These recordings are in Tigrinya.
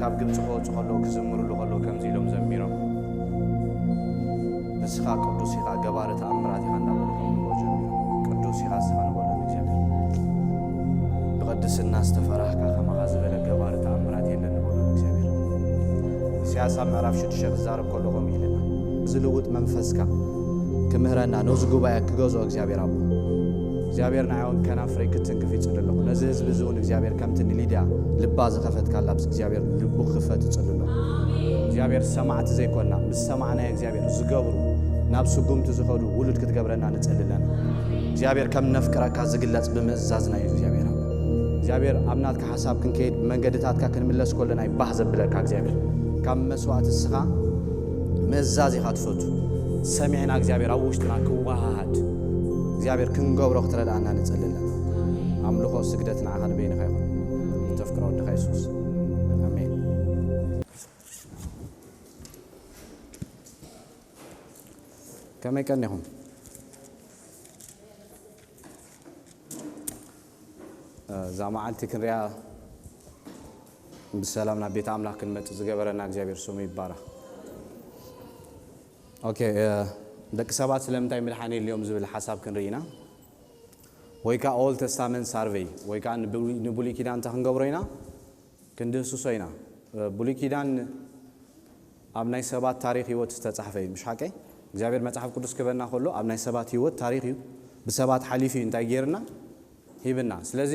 ካብ ግብጽ ወጽ ኸሎ ክዝምሩሉ ኸሎ ከምዚ ኢሎም ዘሚሮም ንስኻ ቅዱስ ኢኻ ገባረ ተኣምራት ኢኻ እንዳበልኩም ጀሚሮም ቅዱስ ኢኻ ስኻ ንበሎ እግዚአብሔር ብቅድስና ዝተፈራህካ ከማኻ ዝበለ ገባረ ተኣምራት የለን ንበሎ እግዚአብሔር ኢሳያስ ምዕራፍ 6 ክዛረብ ከለኹም ኢልና ዝልውጥ መንፈስካ ክምህረና ነዚ ጉባኤ ክገዞ እግዚአብሔር አቦ እግዚአብሔር ናይውን ከናፍሬ ክትንክፍ ይጽልልኹ ነዚ ህዝብ ዝውን እግዚአብሔር ከምትኒ ሊድያ ልባ ዝኸፈትካላ ብስ እግዚአብሔር ልቡ ክፈት ይጽልልኹ እግዚአብሔር ሰማዕቲ ዘይኮንና ምስ ሰማዕና እግዚአብሔር ዝገብሩ ናብ ስጉምቲ ዝኸዱ ውሉድ ክትገብረና ንጽልለና እግዚአብሔር ከም ነፍቅረካ ዝግለጽ ብምእዛዝና እግዚአብሔር እግዚአብሔር አብናትካ ሐሳብ ክንከይድ መንገድታትካ ክንምለስ ኮለና ይባህ ዘብለካ እግዚአብሔር ካብ መስዋዕት ስኻ ምእዛዝ ኢኻ ትፈቱ ሰሚዕና እግዚአብሔር ኣብ ውሽጥና ክዋሃድ እግዚአብሔር ክንገብሮ ክትረዳና ንጽልለና አምልኾ ስግደት ንዓኻ ንበይንኻ ይኹን ተፍቅሮ ወድኻ ኢየሱስ አሜን ከመይ ቀኒኹም ዛማዓንቲ ክንሪያ በሰላም ናብ ቤት አምላክ ክንመጽ ዝገበረና እግዚአብሔር ስሙ ይባረክ ኦኬ ደቂ ሰባት ስለምንታይ ምልሓኔ اليوم ዝብል ሐሳብ ክንሪና ወይካ ኦል ተስታመንት ሰርቬይ ወይካ ንቡሉይ ኪዳን ተኽንገብሮይና ክንድህሱሶይና ቡሉይ ኪዳን ኣብ ናይ ሰባት ታሪኽ ህይወት ዝተጻሕፈ እዩ ምሽ ሓቀይ እግዚአብሔር መጽሐፍ ቅዱስ ክበና ከሎ ኣብ ናይ ሰባት ህይወት ታሪኽ እዩ ብሰባት ሓሊፍ እዩ እንታይ ጌርና ሂብና ስለዚ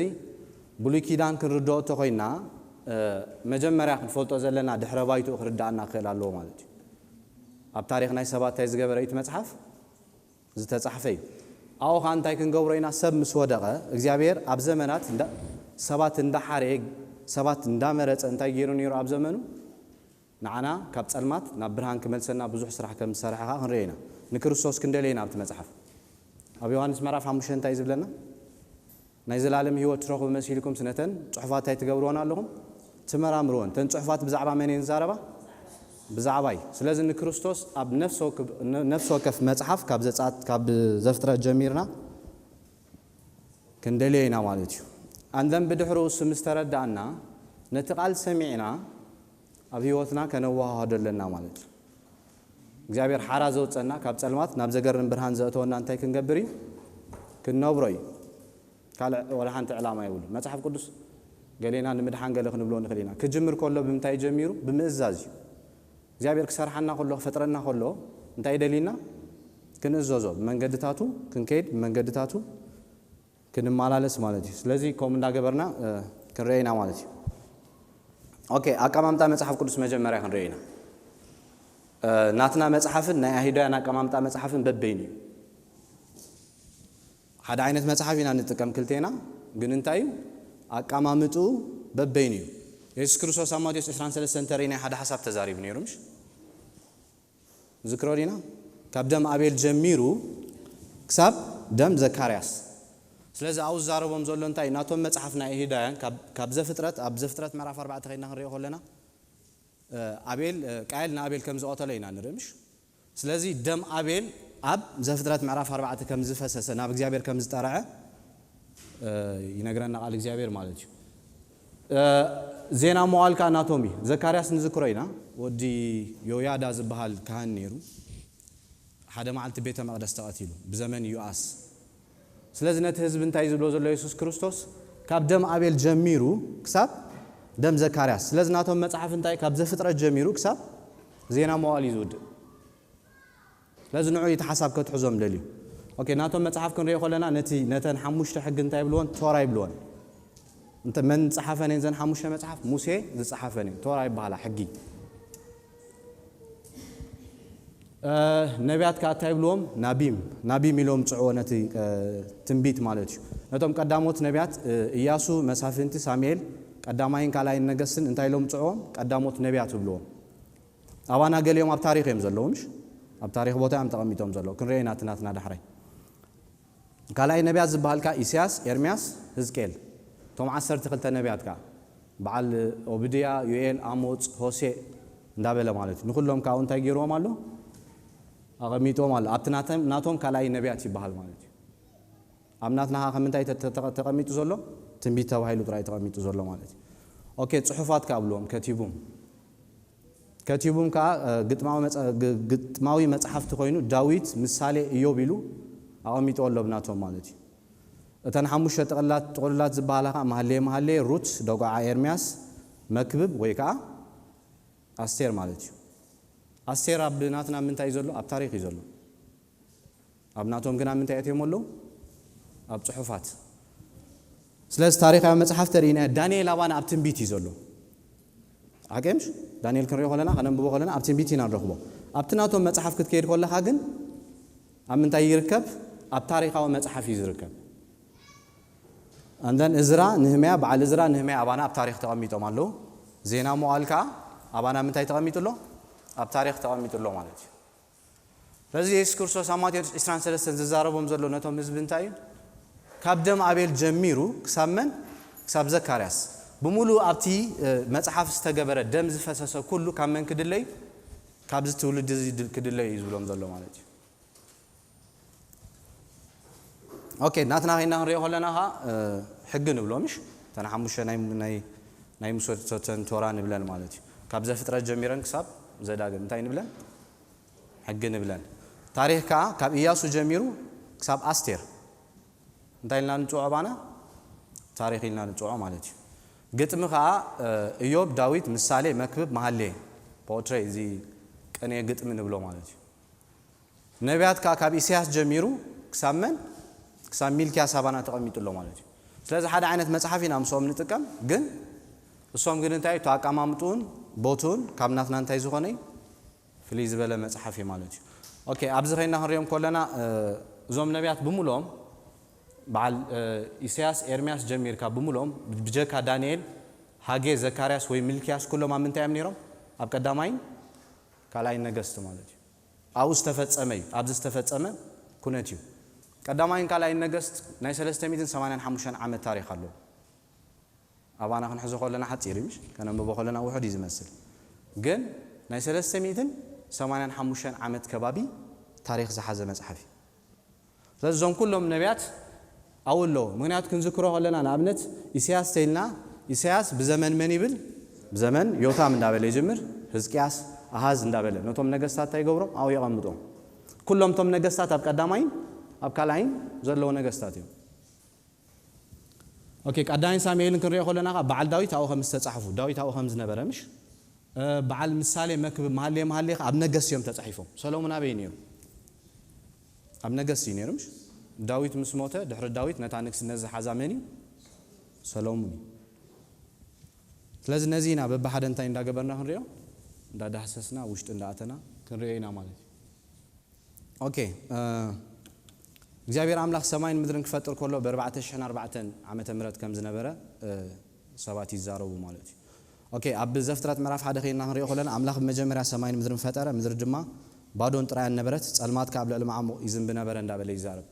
ቡሉይ ኪዳን ክንርድኦ ተኾይና መጀመርያ ክንፈልጦ ዘለና ድሕረ ባይቱ ክርዳእና ክእል ኣለዎ ማለት እዩ ኣብ ታሪኽ ናይ ሰባት ታይ ዝገበረ እዩ መጽሐፍ ዝተጻሕፈ እዩ ኣው ኻንታይ ክንገብሮይና ሰብ ምስ ወደቀ እግዚአብሔር ኣብ ዘመናት ሰባት እንዳሓረ ሰባት እንዳመረጸ እንታይ ጌሩ ነይሩ ኣብ ዘመኑ ንዓና ካብ ጸልማት ናብ ብርሃን ክመልሰና ብዙሕ ስራሕ ከም ዝሰርሐኻ ክንሪኢና ንክርስቶስ ክንደለይና ኣብቲ መጽሐፍ ኣብ ዮሐንስ ምዕራፍ 5 እንታይ ዝብለና ናይ ዘላለም ህይወት ትረኽቡ መሲልኩም ስነተን ጽሑፋት ታይ ትገብርዎን ኣለኹም ትመራምሩዎን ተን ጽሑፋት ብዛዕባ መን ይንዛረባ ብዛዕባይ ስለዚ ንክርስቶስ ኣብ ነፍስ ወከፍ መጽሐፍ ካብ ዘጻት ካብ ዘፍጥረት ጀሚርና ክንደለይና ማለት እዩ አንደም ብድሕሩ ስም ዝተረዳእና ነቲ ቃል ሰሚዕና ኣብ ህይወትና ከነዋሃደለና ማለት እዩ እግዚአብሔር ሓራ ዘውፀና ካብ ጸልማት ናብ ዘገርን ብርሃን ዘእተወና እንታይ ክንገብር እዩ ክንነብሮ እዩ ካልዕ ወላ ሓንቲ ዕላማ ይብሉ መጽሐፍ ቅዱስ ገሌና ንምድሓን ገለ ክንብሎ ንኽእልና ክጅምር ከሎ ብምንታይ ጀሚሩ ብምእዛዝ እዩ እግዚአብሔር ክሰርሐና ከሎ ፈጥረና ከሎ እንታይ ደሊና ክንእዘዞ መንገድታቱ ክንከይድ መንገድታቱ ክንማላለስ ማለት እዩ ስለዚ ከም እንዳገበርና ክንረይና ማለት እዩ ኦኬ አቀማምጣ መጽሐፍ ቅዱስ መጀመሪያ ክንረይና ናትና መጽሐፍን ናይ አይሁዳውያን አቀማምጣ መጽሐፍን በበይን እዩ ሓደ ዓይነት መጽሐፍ ኢና ንጥቀም ክልቴና ግን እንታይ አቀማምጡ በበይን እዩ ኢየሱስ ክርስቶስ ኣብ ማቴዎስ 23 ተሪና ሓደ ሐሳብ ተዛሪብ ነይሩ ምሽ ዝክሮዲና ካብ ደም አቤል ጀሚሩ ክሳብ ደም ዘካርያስ ስለዚ አው ዛረቦም ዘሎ እንታይ ናቶም መጽሐፍና አይሁዳውያን ካብ ዘፍጥረት ኣብ ዘፍጥረት ምዕራፍ 4 ከይና ክንሪኦ ከለና አቤል ቃየልና አቤል ከም ዝቆተለ ኢና ንርምሽ ስለዚ ደም አቤል ኣብ ዘፍጥረት ምዕራፍ 4 ከም ዝፈሰሰ ናብ እግዚአብሔር ከም ዝጠራዐ ይነግረና ቃል እግዚአብሔር ማለት እዩ ዜና መዋልካ አናቶሚ ዘካርያስ ንዝክሮይና ወዲ ዮያዳ ዝበሃል ካህን ነይሩ ሓደ መዓልቲ ቤተ መቅደስ ተቐቲሉ ብዘመን ዮአስ ስለዚህ ነቲ ህዝብ እንታይ ዝብሎ ዘሎ ኢየሱስ ክርስቶስ ካብ ደም አቤል ጀሚሩ ክሳብ ደም ዘካርያስ ስለዚህ ናቶም መጽሐፍ እንታይ ካብ ዘፍጥረት ጀሚሩ ክሳብ ዜና መዋዕል ይዝውድእ ስለዚህ ንዑ ይተሓሳብ ክትሕዞም ደልዩ ኦኬ ናቶም መጽሐፍ ክንሪኦ ከለና ነተን ሓሙሽተ ሕግ እንታይ ብልዎን ቶራ ይብልዎን انت من صحفني زين حموشه مصحف موسى زصحفني تورا يبحال حقي ነቢያት ካታይ ብሎም ናቢም ኢሎም ጽዖነቲ ትንቢት ማለት እዩ ነቶም ቀዳሞት ነቢያት ኢያሱ መሳፍንቲ ሳሙኤል ቀዳማይን ካላይን ነገስን እንታይ ኢሎም ጽዖም ቀዳሞት ነቢያት ብሎም አባና ገሊዮም ኣብ ታሪኽ እዮም ዘለውምሽ ኣብ ታሪኽ ቦታ እዮም ተቀሚጦም ዘለው ክንረይና ትናትና ዳሕራይ ካላይ ነቢያት ዝበሃልካ ኢሳያስ ኤርሚያስ ሕዝቅኤል ቶም 12 ነቢያት ካ በዓል ኦብድያ ዮኤል አሞጽ ሆሴ እንዳበለ ማለት ንኹሎም ካው እንታይ ገይሮም አሉ አቀሚጦም አሉ አብትናተም ናቶም ካላይ ነቢያት ይባሃል ማለት እዩ አምናትና ከምንታይ ተቀሚጡ ዘሎ ትንቢት ተባሂሉ ጥራይ ተቀሚጡ ዘሎ ማለት እዩ ኦኬ ጽሑፋት ካብሎም ከቲቡም كتيبهم كا قطماوي مصحفت خوينو داويد مثالي إيوب إلو أقامي تقول بناتهم مالتي تنحموش تقولات زبالها محلي روت دوقع إرمياس مكبب ويكا أستير مالتي أستير أبناتنا من تايزولو أب تاريخ يزولو أبناتهم كنا من تايتهم ولو أب صحفات سلاس تاريخ مصحف ترينا دانيال أبانا أب تنبيت يزولو أكمش دانيال كن ريو خلنا خنم ببو خلنا أب تنبيتي نرخبو أب تناتهم مصحف كتكير كلها خاجن أم من تايركب أب تاريخ أو مصحف يزركب عندن إزرا نهمية بعد إزرا نهمية أبانا أب تاريخ تقميتو مالو زينا موالكا أبانا من تاي تقميتو له أب تاريخ تقميتو له مالتي فزي يسكرسو ساماتي إسران سلسل زاربهم زلو نتهم نزبنتاي كابدم أبيل جميرو كسامن كساب زكارياس بمولو أبتي مصحف استجبره دم زفسسو كله كامن كدلي كابز تولد كدلي يزولهم زلو مالتي اوكي ناتنا هنا نريو هلناها حق نبلو مش تنا حموش ناي مسوتن تورا نبلان مالتي كابز فتره جميرن كساب زداغن انتي نبلان حق نبلان تاريخ كاب إياسو جميرو كساب أستير انتي لنا نتوعو بانا تاريخ لنا نتوعو مالتي قتم إيوب داويد مثالي مكبب محلي بوتري زي كأني قتم نبلو مالتي نبيات كاب إسياس جميرو كسامن كسام ميلكي أصابنا تقميت الله مالتي سلازة حدا عينت مصحفين أمسوم نتكم جن الصوم جن انتاي تاك أمامتون بوتون كابناتنا انتاي زخوني فليز بلا مصحفي مالتي أوكي أبزرين نهار يوم كلنا زوم نبيات بمولهم بعد إسياس إرمياس جمير كبمولهم بجكا دانيال هاجي زكارياس ويميلكياس كلهم عم انتاي منيرهم أبقى دامين كلاين نجست مالتي أو استفدت أمي أبز استفدت أمي كنتيو قدامين كلا النجست ناي 385 عام تاريخ له أبانا خنحزو خلنا حتى يرمش كان بابا خلنا واحد يزمسل جن ناي 385 عام كبابي تاريخ زحزة مصحفي فالزوم كلهم نبيات أول له مغنيات كنذكره خلنا نابنت إسياس تيلنا إسياس بزمن منيبل بزمن يوتا من دابل يجمر حزقياس أهاز ندابل نوتهم نجستات تيجورم أو يغمضهم كلهم توم نجستات أب قدامين أب كلاين زلوا نجستاتهم. أوكي قداين ساميل كنري خلنا بعد داويت أو خمس تصحفوا داويت أو خمس نبرمش بعد مثال مكب محلي أب نجس يوم تصحفهم سلومنا بينيهم أب نجس ينيرمش داويت مسموته دحر داويت نتعنكس نزح حزامني سلومني لازم نزينا ببحد انتين دا قبرنا كنريو دا حسسنا وشت انداتنا كنرينا مالتي اوكي እግዚአብሔር አምላክ ሰማይን ምድርን ከፈጠረ ኮሎ በ4004 ዓመተ ምህረት ከም ዝነበረ ሰባት ይዛረቡ ማለት ኦኬ አብ ዘፍጥረት ምዕራፍ 1 ኸይና ንሪኦ ኾለና አምላክ መጀመሪያ ሰማይን ምድርን ፈጠረ ምድር ድማ ባዶን ጥራይ ነበረት ጸልማት ካብ ለልማዓሞ ይዝንብ ነበረ እንዳበለ ይዛረብ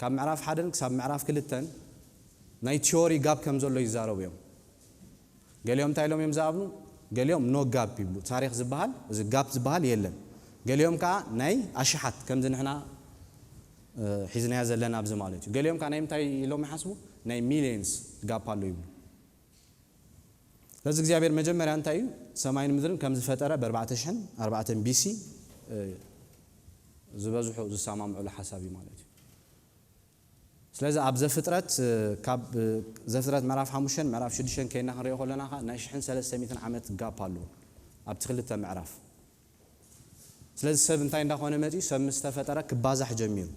ካብ ምዕራፍ 1 ክሳብ ምዕራፍ 2 ናይ ቲዮሪ ጋብ ከም ዘሎ ይዛረቡ እዮም ገሊኦም ታይሎም እዮም ዛብኑ ገሊኦም ኖ ጋብ ይብሉ ታሪክ ዝባሃል እዚ ጋብ ዝባሃል የለን ገሊኦም ካ ናይ አሽሓት ከም ዝንሕና حزنيا زلنا أبز مالتي قال يوم كان يمتى يلوم يحسبوا ناي ميليونز قاب بالو يبلو لازم زيابير مجمع أنتايو سماين مدرن كم زفترة ب4 بي سي زبازو زسامام على حسابي مالتي لازم أبز فترة كاب زفترة معرف حموشن معرف شديشن كينا هريو خلنا ناشحن 300 عامت قاب بالو أبتخلته معرف لازم سبنتين دخونه متي سمستفترة كبازح جميل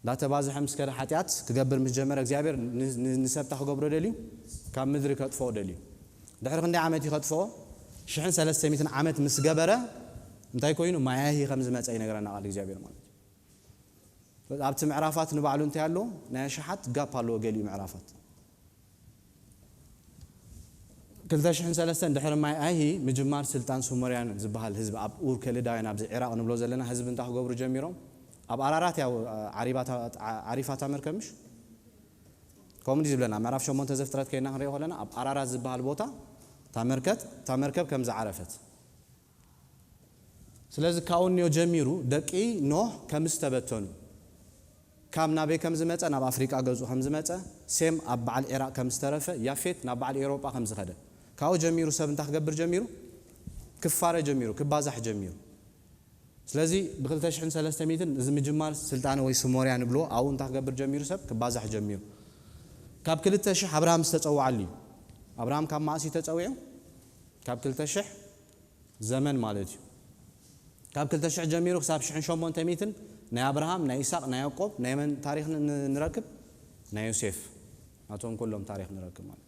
لا تبازح مسكر حتيات كجبر مجمر እግዚአብሔር ንሰብታህ ገብሮ ደልዩ ካብ ምድሪ ከጥፎ ደልዩ ድሕሪ ክንደይ ዓመት ይኸጥፎ 1300 ዓመት ምስ ገበረ እንታይ ኮይኑ ማያሂ ከም ዝመፀ ይነግረና ቃል እግዚአብሔር ማለት ኣብቲ ምዕራፋት ንባዕሉ እንታይ ኣሎ ናይ ሸሓት ጋፕ ኣሎ ገሊኡ ምዕራፋት 2003 ድሕሪ ማያሂ ምጅማር ስልጣን ሱመርያን ዝበሃል ህዝብ ኣብ ኡር ከለዳውያን ኣብ ኢራቅ ንብሎ ዘለና ህዝብ እንታይ ገብሩ ጀሚሮም أب عرارات يا عريفات أمريكا مش كومدي زبلنا معرف شو منتظر فترة كينا هريه ولا أب عرارات زبها البوتا تامركب كم زعرفت سلازم كاونيو جميرو دقي نوح كم استبتون كم نبي كم زمت أنا بأفريقيا جزء هم زمت سام أب على العراق كم استرفه يافت نبع الأوروبا كم زخده كاو جميرو سبن تخبر جميرو ክፋረ ጀሚሩ ክባዛሕ ጀሚሩ ስለዚ ብ2300 እዚ ምጅማር ስልጣነ ወይ ስሞርያ ንብሎ አው እንታ ክገብር ጀሚሩ ሰብ ክባዛሕ ጀሚሩ ካብ 2000 አብርሃም ዝተጸውዓሉ አብርሃም ካብ ማእሲ ተጸውዑ ካብ 2000 ዘመን ማለት እዩ ካብ 2000 ጀሚሩ ክሳብ 1800 ናይ አብርሃም ናይ ኢሳቅ ናይ ያዕቆብ ናይ መን ታሪክ ንረክብ ናይ ዮሴፍ አቶም ኩሎም ታሪክ ንረክብ ማለት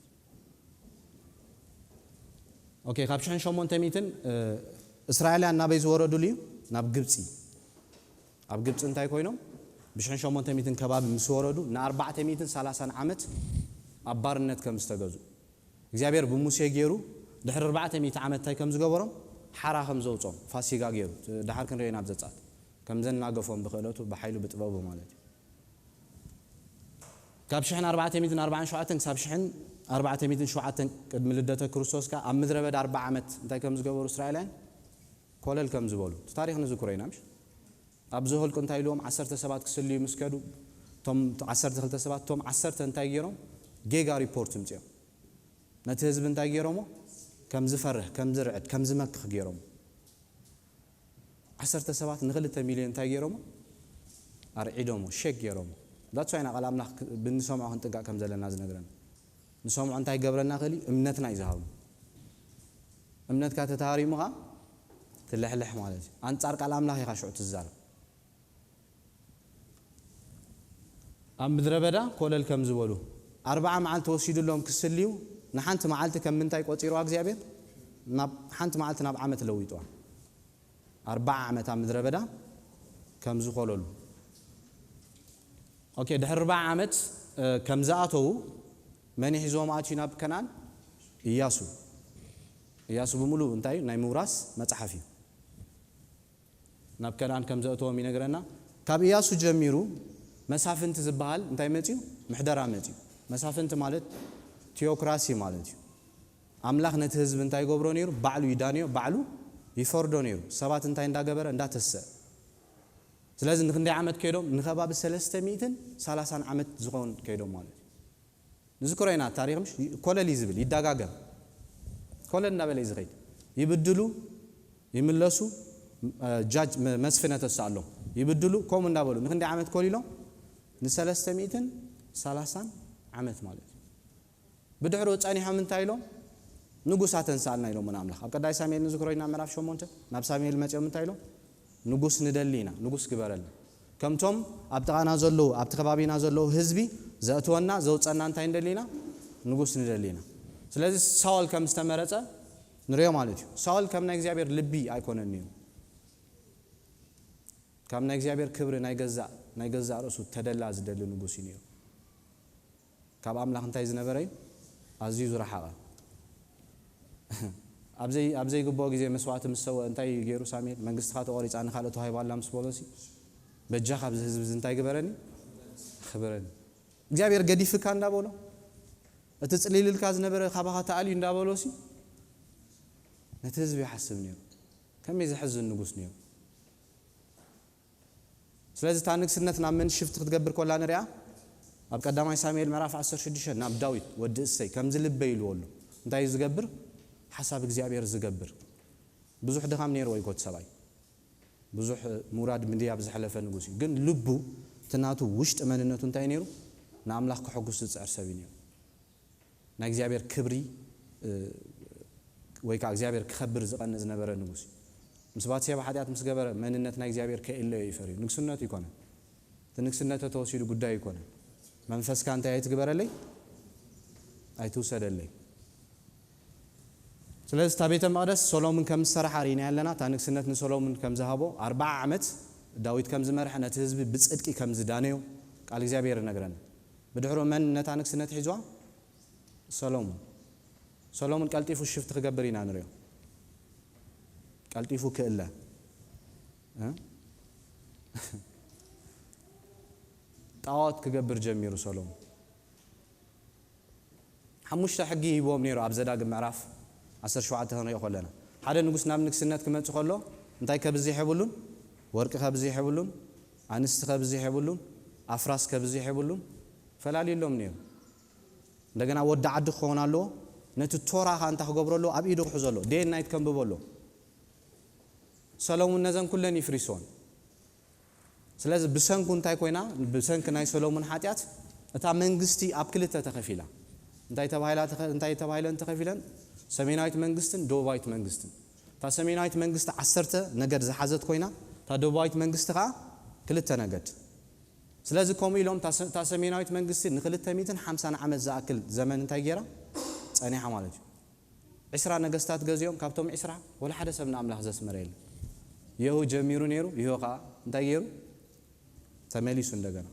ኦኬ ካብ 1800 እስራኤላውያን ናበይ ዝወረዱሉ ናብ ግብጽ ኣብ ግብጽ እንታይ ኮይኖም ብ1800 ከባቢ ምስ ወረዱ ን430 ዓመት ኣብ ባርነት ከም ዝተገዙ እግዚአብሔር ብሙሴ ገይሩ ድሕሪ 400 ዓመት ታይ ከም ዝገበሮም ሓራ ከም ዘውጾም ፋሲጋ ገይሩ ድሓር ክንረይና ብዘጻት ከም ዘናገፎም ብኽእለቱ በኃይሉ ብጥበቡ ማለት ካብ 1447 ክሳብ 1407 ቅድሚ ልደተ ክርስቶስ ካ ኣብ ምድረ በዳ 40 ዓመት እንታይ ከም ዝገበሩ እስራኤላውያን ኮለል ከም ዝበሉ ታሪክ ንዝክረይና ምሽ ኣብ ዝህልቁ እንታይ ኢሎም 10 ሰባት ክስልዩ ምስከዱ ቶም 12 ሰባት ቶም 10 እንታይ ገይሮም ጌጋ ሪፖርት ምጽኦም ነቲ ህዝብ እንታይ ገይሮሞ ከም ዝፈርህ ከም ዝርዕድ ከም ዝመክኽ ገይሮም 10 ሰባት ን2 ሚልዮን እንታይ ገይሮም አርዒዶም ሼክ ገይሮም ዳትስ ዋይና ቃል አምላኽ ብንሰምዖ ክንጥጋዕ ከም ዘለና ዝነግረና ንሰምዖ እንታይ ገብረና ኸሊ እምነትና ይዛሃቡ እምነትካ ተታሪሙኻ ትልሕልሕ ማለት አንጻር ቃል አምላኽ ኢኻ ሽዑ ትዛረብ ኣብ ምድረ በዳ ኮለል ከም ዝበሉ 40 መዓልቲ ወሲዱሎም ክስልዩ ንሓንቲ መዓልቲ ከም ምንታይ ቆፂሩ እግዚአብሔር ናብ ሓንቲ መዓልቲ ናብ ዓመት ለዊጥዋ 40 ዓመት ኣብ ምድረ በዳ ከም ዝኮለሉ ኦኬ ድሕሪ 40 ዓመት ከም ዝኣተው መን ሒዞም ኣትዩ ናብ ከናን ኢያሱ ብሙሉ እንታይ ናይ ምውራስ መጽሓፍ እዩ ናብ ከናን ከም ዘእተዎም ይነግረና ካብ ኢያሱ ጀሚሩ መሳፍንት ዝበሃል እንታይ መጽዩ ምሕደራ መጽዩ መሳፍንት ማለት ቴዎክራሲ ማለት እዩ አምላኽ ነቲ ህዝብ እንታይ ገብሮ ነይሩ ባዕሉ ይዳንዮ ባዕሉ ይፈርዶ ነይሩ ሰባት እንታይ እንዳገበረ እንዳተሰ ስለዚህ ንክንደይ ዓመት ከይዶም ንኸባቢ 330 ዓመት ዝኾን ከይዶም ማለት ንዝክረይና ታሪክ ምሽ ኮለል ይዝብል ይዳጋገም ኮለል እንዳበለ ይዝኸይድ ይብድሉ ይምለሱ ጃጅ መስፍነ ተሳሎም ይብድሉ ኮም እንዳበሉ ንክንደይ ዓመት ኮሊሎም ን330 ዓመት ማለት ብድሕሪ ወጻኒሖም እንታይ ኢሎም ንጉሳት ተንሳልና ኢሎም አምላኽ ኣብ ቀዳይ ሳሙኤል ንዝክረይና ምዕራፍ 8 ናብ ሳሙኤል መጽኦም እንታይ ኢሎም ንጉስ ንደሊና ንጉስ ግበረልና ከምቶም ኣብ ጥቃና ዘለው ኣብ ተከባቢና ዘለው ህዝቢ ዘእትወና ዘውጸና እንታይ እንደሊና ንጉስ ንደሊና ስለዚህ ሳውል ከም ዝተመረጸ ንሪዮ ማለት እዩ ሳውል ከም ናይ እግዚአብሔር ልቢ ኣይኮነን እዩ ከም ናይ እግዚአብሔር ክብሪ ናይ ገዛ ርእሱ ተደላ ዝደሊ ንጉስ እዩ ካብ አምላኽ እንታይ ዝነበረ ኣዝዩ ዝረሓቐ ኣብዘይ ግቦ ግዜ መስዋዕት ምሰወ እንታይ ገይሩ ሳሙኤል መንግስትኻ ተቆሪጻ ንኻልኦት ሃይባላ ምስ በሎሲ በጃኻ ኣብዚ ህዝብ እንታይ ግበረኒ خبرني እግዚአብሔር ገዲፍካ እንዳበሎ እቲ ጽሊልልካ ዝነበረ ካባኻ ተኣልዩ እንዳበሎሲ ነቲ ህዝብ ይሓስብ ነይሩ ከመይ ዝሕዝን ንጉስ ነይሩ ስለዚህ ታንክስነት ናብ ምን ሽፍት ክትገብር ኮላ ንሪያ ኣብ ቀዳማይ ሳሙኤል ምዕራፍ 16 ናብ ዳዊት ወዲ እሰይ ከም ዝልበ ይልወሉ እንታይ ዝገብር حساب እግዚአብሔር ዝገብር ብዙሕ ድኻም ነይሩ ወይ ኮት ሰባይ ብዙሕ ሙራድ ምን ዲያ ብዝሐለፈ ንጉስ ግን ልቡ ተናቱ ውሽጥ መንነቱ እንታይ ነይሩ ንአምላኽ ክሕጉስ ዝጽዕር ሰብ ነይሩ ናይ እግዚአብሔር ክብሪ ወይ ካ እግዚአብሔር ክኸብር ዝቐን ዝነበረ ንጉስ ምስባት ሰብ ሓጢያት ምስ ገበረ መንነት ናይ እግዚአብሔር ከኢለዮ ይፈርዩ ንግስነት ይኮነ ትንግስነት ተወሲዱ ጉዳይ ይኮነ መንፈስካ እንታይ አይትግበረለይ አይትውሰደለይ ስለዚህ ታቤተ መቅደስ ሶሎሞን ከም ሰራሐ ሪና ያለና ታንክስነት ንሶሎሞን ከም ዝሃቦ 40 ዓመት ዳዊት ከም ዝመርሐ ነቲ ህዝቢ ብጽድቂ ከም ዝዳነዮ ቃል እግዚአብሔር ነገረና ብድሕሮ መን ነታንክስነት ሒዝዋ ሶሎሞን ቀልጢፉ ሽፍት ክገብር ኢና ንሪዮ ቀልጢፉ ክእለ ጣዖት ክገብር ጀሚሩ ሶሎሞን ሓሙሽተ ሕጊ ይቦም ነይሩ ኣብ ዘዳግም ምዕራፍ 17 ሆነ ይቆለና ሓደ ንጉስ ናብ ንግስነት ክመጽ ከሎ እንታይ ከብዚ ይሕብሉን ወርቂ ከብዚ ይሕብሉን አንስት ከብዚ ይሕብሉን አፍራስ ከብዚ ይሕብሉን ፈላሊሎም ነይሩ እንደገና ወደ ዓድ ኾናሎ ነቲ ቶራ ካንታ ክገብረሎ ኣብ ኢዱ ክሕዘሎ ዴይ ናይት ከምብበሎ ሰሎሞን ነዘን ኩለን ይፍሪሶን ስለዚህ ብሰንኩ እንታይ ኮይና ብሰንክ ናይ ሰሎሞን ኃጢአት እታ መንግስቲ ኣብ ክልተ ተኸፊላ እንታይ ተባሂለን ተኸፊለን ሰሜናዊት መንግስትን ደቡባዊት መንግስትን ታ ሰሜናዊት መንግስት 10 ነገድ ዝሓዘት ኮይና ታ ደቡባዊት መንግስት ከዓ ክልተ ነገድ ስለዚህ ኮም ኢሎም ታ ሰሜናዊት መንግስት ን250 ዓመት ዝኣክል ዘመን እንታይ ገይራ ጸኒሓ ማለት እዩ 20 ነገስታት ገዚኦም ካብቶም 20 ወላ ሓደ ሰብና ኣምላኽ ዘስመረ የለ ይሁ ጀሚሩ ነይሩ ይሁ ከዓ እንታይ ገይሩ ተመሊሱ እንደገና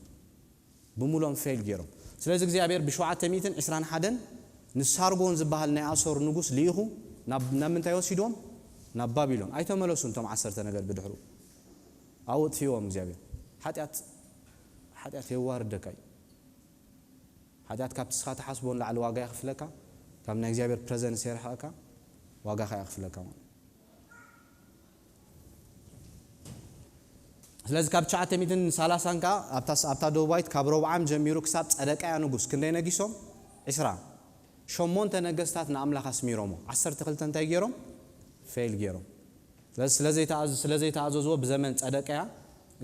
ብሙሎም ፌል ገይሮም ስለዚህ እግዚአብሔር ብ721 ንሳርጎን ዝበሃል ናይ ኣሶር ንጉስ ሊኢኹ ናብ ምንታይ ወሲዶም ናብ ባቢሎን ኣይተመለሱን ቶም 10 ነገር ብድሕሩ ኣውጥፊዎም እግዚአብሔር ኃጢአት የዋርደካይ ኃጢአት ካብ ተስኻ ተሓስቦን ላዕሊ ዋጋ ይኽፍለካ ካብ ናይ እግዚአብሔር ፕሬዘንስ የርሐካ ዋጋ ይኽፍለካ ስለዚህ ካብ 930 ካ ኣብታ ደቡባዊት ካብ ረብዓም ጀሚሩ ክሳብ ጸደቃያ ንጉስ ክንደይ ነጊሶም 20 8 ነገስታት ንኣምላኽ ኣስሚሮሞ 12 እንታይ ገይሮም ፌል ገይሮም ስለዚህ ተኣዘዝዎ ብዘመን ጸደቃያ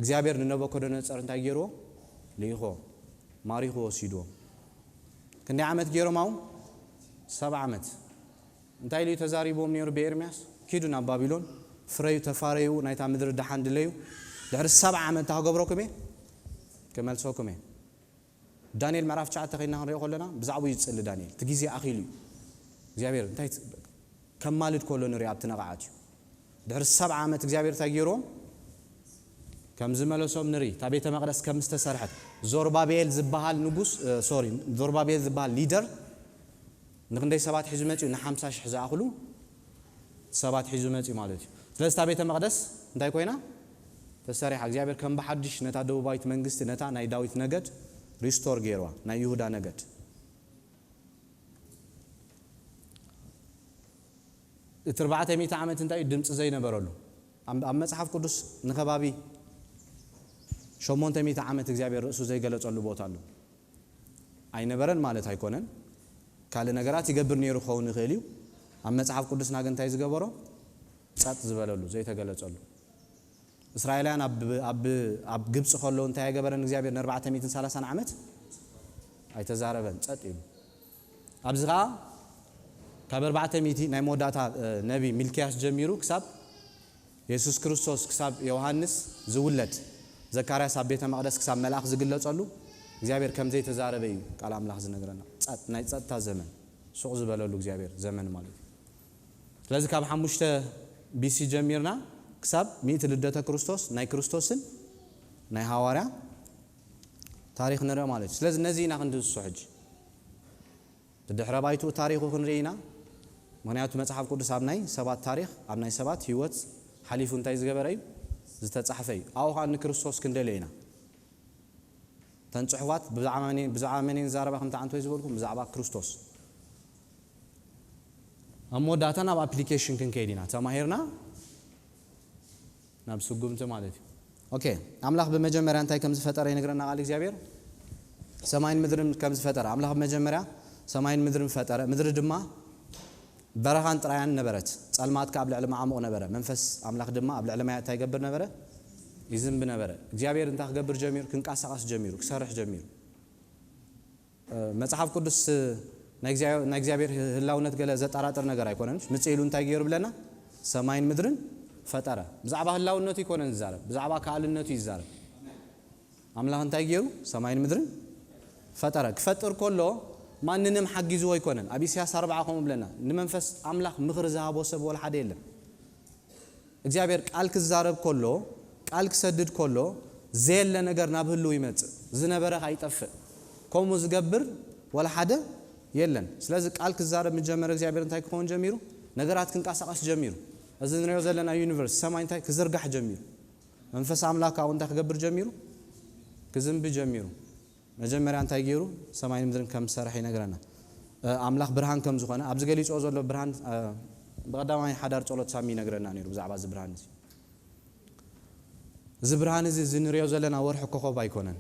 እግዚአብሔር ንነቡከደነጾር እንታይ ገይርዎ ሊኢኹ ማሪኹ ወሲድዎ ክንደይ ዓመት ገይሮም ኣው 7 ዓመት እንታይ ልዩ ተዛሪቦም ነይሩ በኤርምያስ ኪዱ ናብ ባቢሎን ፍረዩ ተፋረዩ ናይታ ምድሪ ደሓን ድለዩ ድሕሪ 7 ዓመት ታገብሮኩም ከመልሶኩም ዳንኤል ምዕራፍ 9 ኸይና ክንሪኦ ከለና ብዛዕባ ይጽል ዳንኤል ትጊዜ ኣኺሉ እግዚአብሔር እንታይ ከማልድ ኮሎ ንሪኦ ኣብቲ ነቕዓት ድሕሪ 7 ዓመት እግዚአብሔር ታገይሮም ከም ዝመለሶም ንሪ ታ ቤተ መቅደስ ከም ዝተሰርሐት ዞርባቤል ዝበሃል ንጉስ ዞርባቤል ዝበሃል ሊደር ንክንደይ ሰባት ሒዙ መጪ ን50,000 ዝኣኽሉ ሰባት ሒዙ መጪ ማለት እዩ ስለዚህ ታ ቤተ መቅደስ እንታይ ኮይና ተሰሪሐ እግዚአብሔር ከም በሐድሽ ነታ ደቡባዊት መንግስት ነታ ናይ ዳዊት ነገድ ሪስቶር ገይርዋ ናይ ይሁዳ ነገድ እቲ 400 ዓመት እንታይ ድምጽ ዘይነበረሉ ኣብ መጽሓፍ ቅዱስ ንኸባቢ 800 ዓመት እግዚአብሔር ርእሱ ዘይገለጸሉ ቦታ ኣሎ ኣይነበረን ማለት ኣይኮነን ካለ ነገራት ይገብር ነይሩ ኸውን ይኽእል እዩ ኣብ መጽሓፍ ቅዱስ ናገ እንታይ ዝገበሮ ጸጥ ዝበለሉ ዘይተገለጸሉ እስራኤላውያን ኣብ ግብጽ ኸሎ እንታይ ያገበረን እግዚአብሔር ን430 ዓመት ኣይተዛረበን ጸጥ ኢሉ ኣብዚ ኸዓ ካብ 400 ናይ መወዳእታ ነቢ ሚልክያስ ጀሚሩ ክሳብ ኢየሱስ ክርስቶስ ክሳብ ዮሐንስ ዝውለድ ዘካርያስ ኣብ ቤተ መቅደስ ክሳብ መልአክ ዝግለጸሉ እግዚአብሔር ከም ዘይተዛረበ እዩ ቃል ኣምላኽ ዝነግረና ጸጥ ናይ ጸጥታ ዘመን ሱቕ ዝበለሉ እግዚአብሔር ዘመን ማለት ስለዚህ ካብ 5 BC ጀሚርና ክሳብ 100 ልደተ ክርስቶስ ናይ ክርስቶስን ናይ ሐዋርያ ታሪኽ ንሪኦ ማለት ስለዚህ ነዚህና ክንድስሱ ሕጂ ብድሕረ ባይቱ ታሪኹ ክንሪኢና ምክንያቱ መጽሓፍ ቅዱስ ኣብ ናይ ሰባት ታሪኽ ኣብ ናይ ሰባት ህይወት ሓሊፉ እንታይ ዝገበረ እዩ ዝተጻሕፈ እዩ ኣብኡ ከዓ ንክርስቶስ ክንደልየና ተንጽሕዋት ብዛዕባ መን ንዛረባ ከምታ አንተ ዝበልኩም ብዛዕባ ክርስቶስ ኣብ መወዳእታ ናብ ኣፕሊኬሽን ክንከይድና ተማሂርና ናብ ስጉምቲ ማለት እዩ ኦኬ ኣምላኽ በመጀመርያ እንታይ ከም ዝፈጠረ ይነግረና ቃል እግዚአብሔር ሰማይን ምድርን ከም ዝፈጠረ ኣምላኽ በመጀመርያ ሰማይን ምድርን ፈጠረ ምድሪ ድማ በረኻን ጥራያን ነበረት ጸልማት ካብ ልዕሊ ማዓሞቕ ነበረ መንፈስ ኣምላኽ ድማ ኣብ ልዕሊ ማይ እንታይ ይገብር ነበረ ይዝንብ ነበረ እግዚአብሔር እንታይ ክገብር ጀሚሩ ክንቃሳቀስ ጀሚሩ ክሰርሕ ጀሚሩ መጽሐፍ ቅዱስ ናይ እግዚአብሔር ህላውነት ገለ ዘጠራጥር ነገር ኣይኮነንሽ ምጽኢሉ እንታይ ገይሩ ብለና ሰማይን ምድርን ፈጠረ ብዛዕባ ህላውነቱ ይኮነን ዝዛረብ ብዛዕባ ካልነቱ ይዛረብ ኣምላኽ እንታይ ገይሩ ሰማይን ምድርን ፈጠረ ክፈጥር ከሎ ማንንም ሓጊዝዎ ይኮነን ኣብ ኢሳይያስ 40 ከም ብለና ንመንፈስ ኣምላኽ ምኽሪ ዝሃቦ ሰብ ወላ ሓደ የለን እግዚአብሔር ቃል ክዛረብ ከሎ ቃል ክሰድድ ከሎ ዘየለ ነገር ናብ ህልው ይመጽእ ዝነበረ ኣይጠፍእ ከምኡ ዝገብር ወላ ሓደ የለን ስለዚህ ቃል ክዛረብ መጀመር እግዚአብሔር እንታይ ክኾን ጀሚሩ ነገራት ክንቃሳቀስ ጀሚሩ እዚ ንሪኦ ዘለና ዩኒቨርስ ሰማይ እንታይ ክዝርጋሕ ጀሚሩ መንፈስ ኣምላኽ ኣው እንታይ ክገብር ጀሚሩ ክዝንብ ጀሚሩ መጀመርያ እንታይ ገይሩ ሰማይን ምድርን ከም ዝሰርሐ ይነግረና ኣምላኽ ብርሃን ከም ዝኾነ ኣብዚ ገሊፅኦ ዘሎ ብርሃን ብቐዳማይ ሓዳር ጸሎት ሳሚ ይነግረና ነይሩ ብዛዕባ እዚ ብርሃን እዚ ብርሃን እዚ ዝንሪኦ ዘለና ወርሒ ኮኸብ ኣይኮነን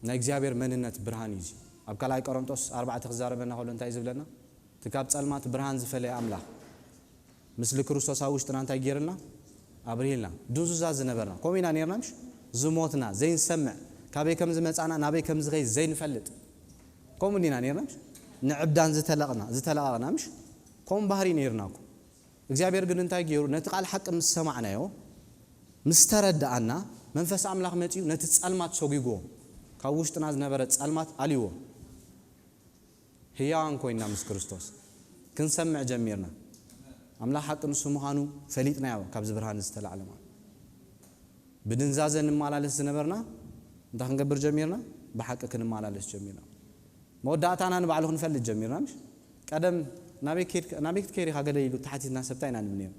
ናይ እግዚአብሔር መንነት ብርሃን እዩ ኣብ ካልኣይ ቆሮንቶስ 4 ክዛረበና ከሎ እንታይ ዝብለና ትካብ ጸልማት ብርሃን ዝፈለየ ኣምላኽ ምስሊ ክርስቶስ ኣብ ውሽጥና እንታይ ገይርልና አብሪልና ዱዙዛ ዝነበርና ኮሚና ነርናምሽ ዝሞትና ዘይን ሰምዕ ካበይ ከም ዝመጻና ናበይ ከም ዝኸይ ዘይን ፈልጥ ኮሙኒና ነርናምሽ ንዕብዳን ዝተለቀናምሽ ኮም ባህሪ ነርናኩ እግዚአብሔር ግን እንታይ ገይሩ ነቲ ቃል ሐቅ ምስ ሰማዕናዮ ምስ ተረዳአና መንፈስ አምላክ መጪው ነቲ ጻልማት ሶጊጎ ካብ ውሽጥና ዝነበረ ጻልማት አልይዎ ህያዋን ኮይና ምስ ክርስቶስ ክንሰምዕ ጀሚርና አምላክ ሐቅ ንሱ ምዃኑ ፈሊጥናዮ ካብ ዝብርሃን ዝተላዕለ ማለት ብድንዛዘን ማላለስ ዝነበርና እንታ ክንገብር ጀሚርና በሐቅ ክንማላለስ ጀሚርና መወዳእታና ንባዕሉ ክንፈልጥ ጀሚርና ምሽ ቀደም ናቤት ከይሪ ካገለ ይሉ ታሕቲና ሰብታይና ንብኔም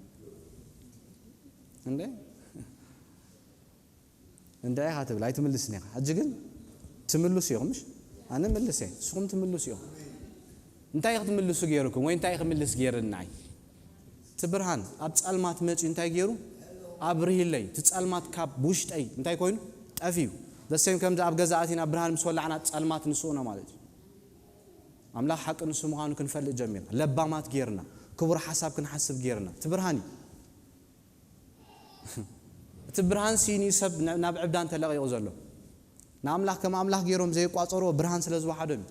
እንደ አይሃትብል አይትምልስኒ አጅግን ትምልሱ ይሁንሽ አነ መልሰ ሱም ትምልሱ ይሁን እንታይ ክትምልሱ ገይርኩም ወይ እንታይ ክምልስ ገይርናይ ትብርሃን ኣብ ጻልማት መጪ እንታይ ገይሩ አብርሂለይ ትጻልማት ካብ ውሽጠይ እንታይ ኮይኑ ጠፊዩ ደሰም ከምዛ ኣብ ገዛአቲና ብርሃን ምስ ወላዕና ጻልማት ንሱና ማለት አምላክ ሐቅ ንሱ ምዃኑ ክንፈልጥ ጀሚርና ለባማት ገይርና ክቡር ሐሳብ ክንሐስብ ገይርና ትብርሃኒ ትብርሃን ሲኒ ሰብ ናብ ዕብዳን ተለቀዩ ዘሎ ናአምላክ ከም አምላክ ገይሮም ዘይቋጸሮ ብርሃን ስለዝዋሓዶም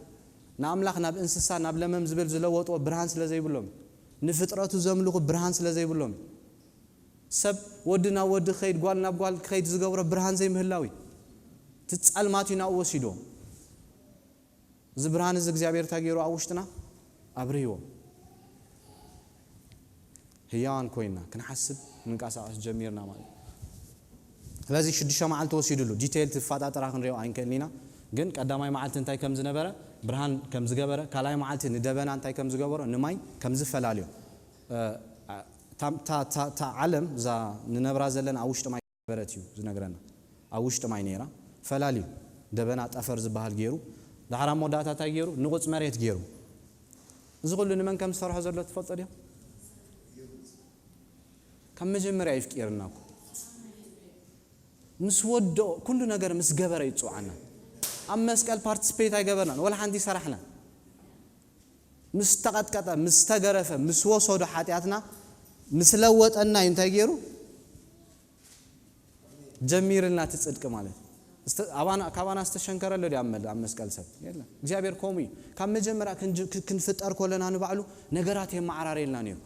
ናአምላክ ናብ እንስሳ ናብ ለመም ዝብል ዝለወጦ ብርሃን ስለዘይብሎም ንፍጥረቱ ዘምልኹ ብርሃን ስለዘይብሎም ሰብ ወድና ወድ ኸይድ ጓል ናብ ጓል ኸይድ ዝገብሮ ብርሃን ዘይምህላዊ ትጻልማት ይናው ወሲዶ ዝብርሃን እዚ እግዚአብሔር ታገይሩ አውሽጥና አብሪዮ ህያዋን ኮይና ክንሐስብ ንንቃሳቀስ ጀሚርና ማለት ስለዚህ ሽድሻ መዓልት ወሲድሉ ዲቴይል ተፋጣጣራ ክንሪው አይንከኒና ግን ቀዳማይ መዓልት እንታይ ከም ዝነበረ ብርሃን ከም ዝገበረ ካላይ መዓልት ንደበና እንታይ ከም ዝገበረ ንማይ ከም ዝፈላልዮ ታ ዓለም ዛ ንነብራ ዘለና አውሽጥ ማይ በረትዩ ዝነግረና አውሽጥ ማይ ነራ ፈላልዩ ደበና ጠፈር ዝበሃል ገይሩ ዳሕራ ሞዳታ ታይ ገይሩ ንቁጽ መሬት ገይሩ እዚ ሁሉ ንመን ከም ዝሰርሖ ዘሎ ተፈልጦ ከም መጀመሪያ ይፍቅርናኩ ምስ ወዶ ኩሉ ነገር ምስ ገበረ ይጽዋዕና ኣብ መስቀል ፓርቲሲፔት አይገበርና ወላ ሓንቲ ሰራሕና ምስ ተቀጥቀጠ ምስ ተገረፈ ምስ ወሰዶ ኃጢአትና ምስ ለወጠና እንታይ ገይሩ ጀሚርና ትጽድቅ ማለት ካባና ዝተሸንከረለ ዲያመል ኣብ መስቀል ሰብ የለ እግዚአብሔር ኮሚ ካብ መጀመሪያ ክንፍጠር ኮለና ንባዕሉ ነገራት የማዓራረልና ነይሩ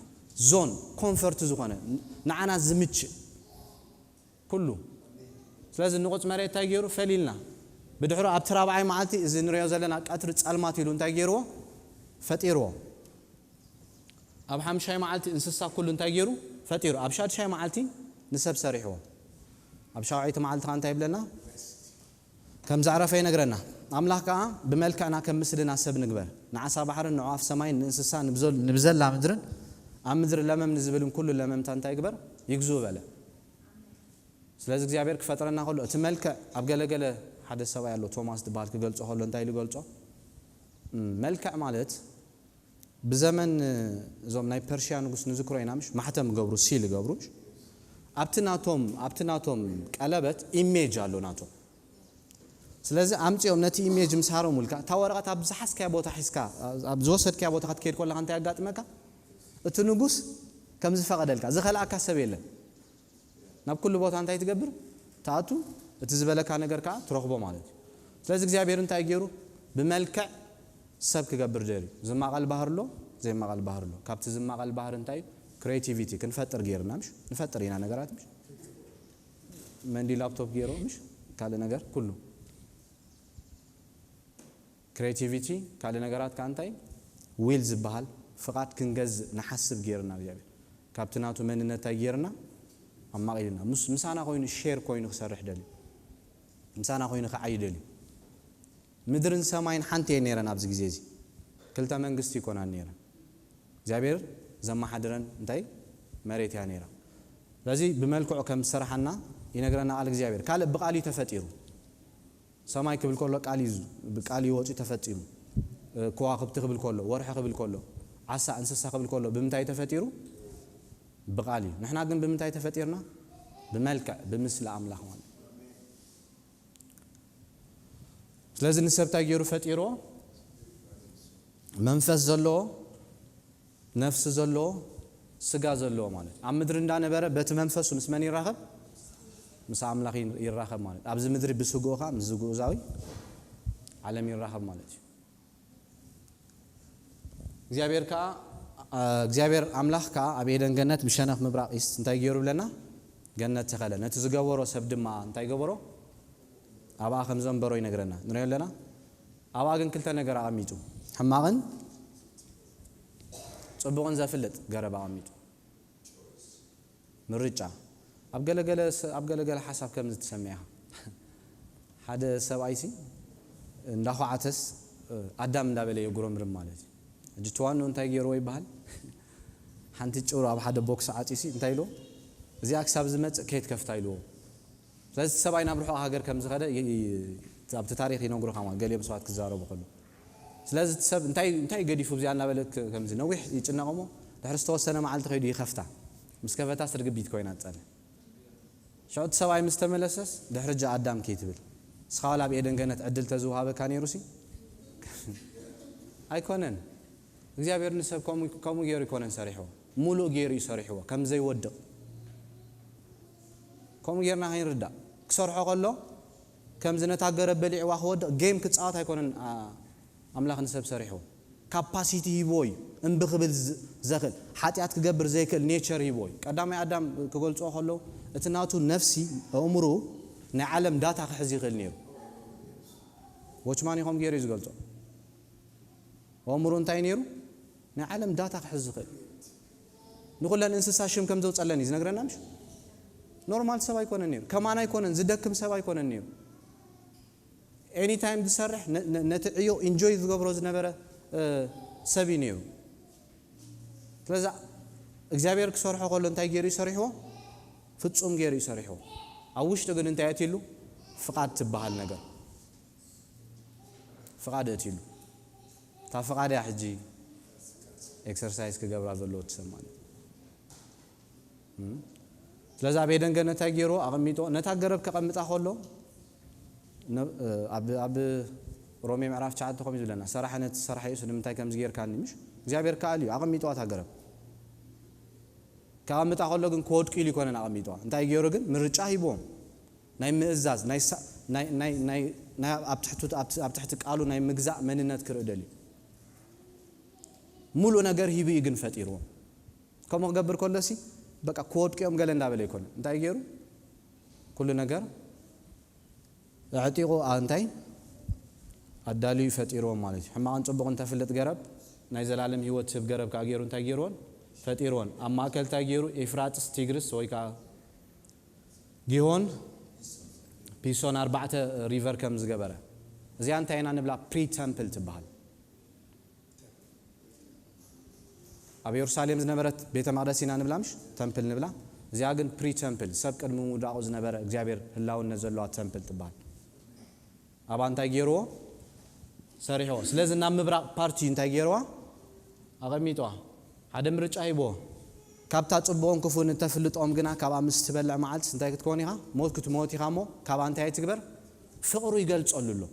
ዞን ኮምፎርት ዝኾነ ንዓና ዝምች ኩሉ ስለዚህ ንቁጽ መሬት ታይ ገይሩ ፈሊልና ብድሕሮ ኣብ ተራባዓይ መዓልቲ እዚ ንሪዮ ዘለና ቀትሪ ጻልማት ኢሉ እንታይ ገይርዎ ፈጢርዎ ኣብ ሓምሻይ መዓልቲ እንስሳ ኩሉ እንታይ ገይሩ ፈጢሩ ኣብ ሻድሻይ መዓልቲ ንሰብ ሰሪሕዎ ኣብ ሻውዓይቲ መዓልቲ እንታይ ይብለና ከም ዛዕረፈ ይነግረና አምላክ ከዓ ብመልክዕና ከም ምስልና ሰብ ንግበር ንዓሳ ባሕርን ንዓፍ ሰማይን ንእንስሳ ንብዘላ ምድርን ኣብ ምድሪ ለመም ንዝብልን ኩሉ ለመምታ እንታይ ይግበር ይግዙ በለ ስለዚህ እግዚአብሔር ክፈጥረና ሁሉ እቲ መልክዕ ኣብ ገለገለ ሓደ ሰባ ያለው ቶማስ ድባል ክገልጾ ሁሉ እንታይ ሊገልጾ መልክዕ ማለት በዘመን ዞም ናይ ፐርሺያ ንጉስ ንዝክሮ ይናምሽ ማህተም ገብሩ ሲል ገብሩሽ ኣብትናቶም ቀለበት ኢሜጅ አለው ናቶ ስለዚህ አምጪዮም ነቲ ኢሜጅ ምሳሮ ሙልካ ታወረቀት ኣብ ዝሓስከያ ቦታ ሒስካ ኣብ ዝወሰድከያ ቦታ ክትከይድ ኮላ እንታይ ያጋጥመካ እቲ ንጉስ ከም ዝፈቀደልካ ዝኸላካ ሰብ የለን ናብ ኩሉ ቦታ እንታይ ትገብር ታቱ እቲ ዝበለካ ነገር ካ ትረኽቦ ማለት ስለዚህ እግዚአብሔር እንታይ ገይሩ ብመልክዕ ሰብ ክገብር ጀሪ ዝማቀል ባህርሎ ዘይማቀል ባህርሎ ካብቲ ዝማቀል ባህር እንታይ ክሬቲቪቲ ክንፈጥር ገይርና ምሽ ንፈጥር ኢና ነገራት ምሽ መንዲ ላፕቶፕ ገይሮ ምሽ ካለ ነገር ኩሉ ክሬቲቪቲ ካለ ነገራት ካንታይ ዊል ዝበሃል ፍቃድ ክንገዝ ንሐስብ ገይርና እግዚአብሔር ካብትናቱ መንነት ገይርና አማቂልና ምሳና ኮይኑ ሼር ኮይኑ ክሰርሕ ደሊ ምሳና ኮይኑ ከዓይደሊ ምድርን ሰማይን ሓንቲ የነረን ኣብዚ ግዜ እዚ ክልተ መንግስት ይኮና ነራ እግዚአብሔር ዘማሐድረን እንታይ መሬት ያ ነራ ስለዚህ ብመልክዑ ከም ሰራሐና ይነግረና ቃል እግዚአብሔር ካለ በቃሊ ተፈጢሩ ሰማይ ክብል ኮሎ ቃሊ ወጪ ተፈጢሩ ከዋክብት ክብል ኮሎ ወርሕ ክብል ኮሎ ዓሳ እንስሳ ክብል ኮሎ ብምንታይ ተፈጢሩ بقالي نحن قم بمنتهي تفطيرنا بملكع بمثل أملاح ማለት ስለዚህ ንሰብታ ገይሩ ፈጢሮ መንፈስ ዘሎ ነፍስ ዘሎ ስጋ ዘለዎ ማለት ኣብ ምድሪ እንዳነበረ በቲ መንፈሱ ምስ መን ይራኸብ ምስ ኣምላኽ ይራኸብ ማለት ኣብዚ ምድሪ ብስጉኻ ምስ ዝጉዛዊ ዓለም ይራኸብ ማለት እዩ እግዚአብሔር ኣምላኽ ከዓ ኣብ ኤደን ገነት ብሸነኽ ምብራቕ ኢስት እንታይ ገይሩ ብለና ገነት ተኸለ ነቲ ዝገበሮ ሰብ ድማ እንታይ ገበሮ ኣብኣ ከም ዘንበሮ ይነግረና ንሪኦ ኣለና ኣብኣ ግን ክልተ ነገር ኣቐሚጡ ሕማቕን ጽቡቕን ዘፍልጥ ገረብ ኣቐሚጡ ምርጫ ኣብ ገለገለ ሓሳብ ከም ዝትሰሚዐ ሓደ ሰብኣይሲ እንዳኳዓተስ ኣዳም እንዳበለ የጉረምርም ማለት እዩ እጅ ተዋኑ እንታይ ገይርዎ ይበሃል ሓንቲ ጭውሮ ኣብ ሓደ ቦክስ ዓፂሲ እንታይ ኢልዎ እዚኣ ክሳብ ዝመፅእ ከየት ከፍታ ኢልዎ ስለዚ ሰብኣይ ናብ ርሑቕ ሃገር ከም ዝኸደ ኣብቲ ታሪክ ይነግሩኻ ማለት ገሊኦም ሰባት ክዛረቡ ከሉ ስለዚ ሰብ እንታይ ገዲፉ ብዚኣ እናበለ ከምዚ ነዊሕ ይጭነቐሞ ድሕሪ ዝተወሰነ መዓልቲ ከይዱ ይኸፍታ ምስ ከፈታ ስርግቢት ኮይና ትፀንሕ ሸውቲ ሰብኣይ ምስ ተመለሰስ ድሕሪ ጃ ኣዳም ከይትብል እስኻ ዋላ ኣብ ኤደን ገነት ዕድል ተዝውሃበካ ነይሩሲ ኣይኮነን እግዚአብሔር ንሰብ ከምኡ ገይሩ ይኮነን ሰሪሕዎ ሙሉእ ገይሩ እዩ ሰሪሕዎ ከም ዘይወድቕ ከምኡ ጌርና ክንርዳእ ክሰርሖ ከሎ ከም ዝነታገረ በሊዕዋ ክወድቕ ጌም ክፃወት ኣይኮነን ኣምላኽ ንሰብ ሰሪሕዎ ካፓሲቲ ሂቦ እዩ እምብኽብል ዘኽእል ሓጢኣት ክገብር ዘይክእል ኔቸር ሂቦ እዩ ቀዳማይ ኣዳም ክገልፅዎ ከለዉ እቲ ናቱ ነፍሲ ኣእምሩ ናይ ዓለም ዳታ ክሕዝ ይኽእል ነይሩ ዎችማን ይኸም ገይሩ እዩ ዝገልፆ ኣእምሩ እንታይ ነይሩ ናይ ዓለም ዳታ ክሕዝ ይኽእል ንኹለን እንስሳ ሽም ከም ዘውፀለን እዩ ዝነግረና ምሽ ኖርማል ሰብ ኣይኮነን ነይሩ ከማን ኣይኮነን ዝደክም ሰብ ኣይኮነን ነይሩ ኤኒ ታይም ዝሰርሕ ነቲ ዕዮ ኢንጆይ ዝገብሮ ዝነበረ ሰብ እዩ ነይሩ ስለዚ እግዚኣብሔር ክሰርሖ ከሎ እንታይ ገይሩ ይሰሪሕዎ ፍጹም ገይሩ ይሰሪሕዎ ኣብ ውሽጡ ግን እንታይ ኣትይሉ ፍቓድ ትበሃል ነገር ፍቓድ ኣትይሉ እታ ፍቓድ እያ ሕጂ ኤክሰርሳይዝ ክገብራ ዘለዎ ትሰብ ማለት ስለዚ ኣብ ኤደን ገነት እንታይ ገይሩ ኣቐሚጦ ነታ ገረብ ከቐምጣ ከሎ ኣብ ሮሜ ምዕራፍ 9 ከም ዝብለና ሰራሐ ነቲ ሰራሐ እዩ ንምንታይ ከምዚ ጌርካኒ ምሽ እግዚኣብሔር ከኣል እዩ ኣቐሚጦዋ እታ ገረብ ከቐምጣ ከሎ ግን ክወድቁ ኢሉ ይኮነን ኣቐሚጦዋ እንታይ ገይሩ ግን ምርጫ ሂቦም ናይ ምእዛዝ ኣብ ትሕቲ ቃሉ ናይ ምግዛእ መንነት ክርኢ ደልዩ ሙሉእ ነገር ሂቡ እዩ ግን ፈጢርዎ ከምኡ ክገብር ከሎሲ በቃ ክወድቂኦም ገለ እንዳበለ ይኮነ እንታይ ገይሩ ኩሉ ነገር ኣዕጢቑ እንታይ ኣዳልዩ ፈጢርዎም ማለት እዩ ሕማቕን ፅቡቕን ተፍልጥ ገረብ ናይ ዘላለም ህይወት ስብ ገረብ ከዓ ገይሩ እንታይ ገይርዎን ፈጢርዎን ኣብ ማእከል እንታይ ገይሩ ኤፍራጥስ ቲግርስ ወይ ከዓ ጊሆን ፒሶን 4 ሪቨር ከም ዝገበረ እዚኣ እንታይ ኢና ንብላ ፕሪ ተምፕል ትበሃል ኣብ ኢየሩሳሌም ዝነበረት ቤተ መቅደስ ኢና ንብላ ምሽ ተምፕል ንብላ እዚኣ ግን ፕሪ ተምፕል ሰብ ቅድሚ ምውዳቑ ዝነበረ እግዚኣብሔር ህላውነት ዘለዋ ተምፕል ትበሃል ኣብኣ እንታይ ገይርዎ ሰሪሕዎ ስለዚ ናብ ምብራቕ ፓርቲ እንታይ ገይርዋ ኣቐሚጥዋ ሓደ ምርጫ ሂቦ ካብታ ጽቡቕን ክፉን ተፍልጦም ግና ካብኣ ምስ ትበልዕ መዓልቲ እንታይ ክትኮን ኢኻ ሞት ክትሞት ኢኻ እሞ ካብኣ እንታይ ትግበር ፍቕሩ ይገልጸሉ ኣሎ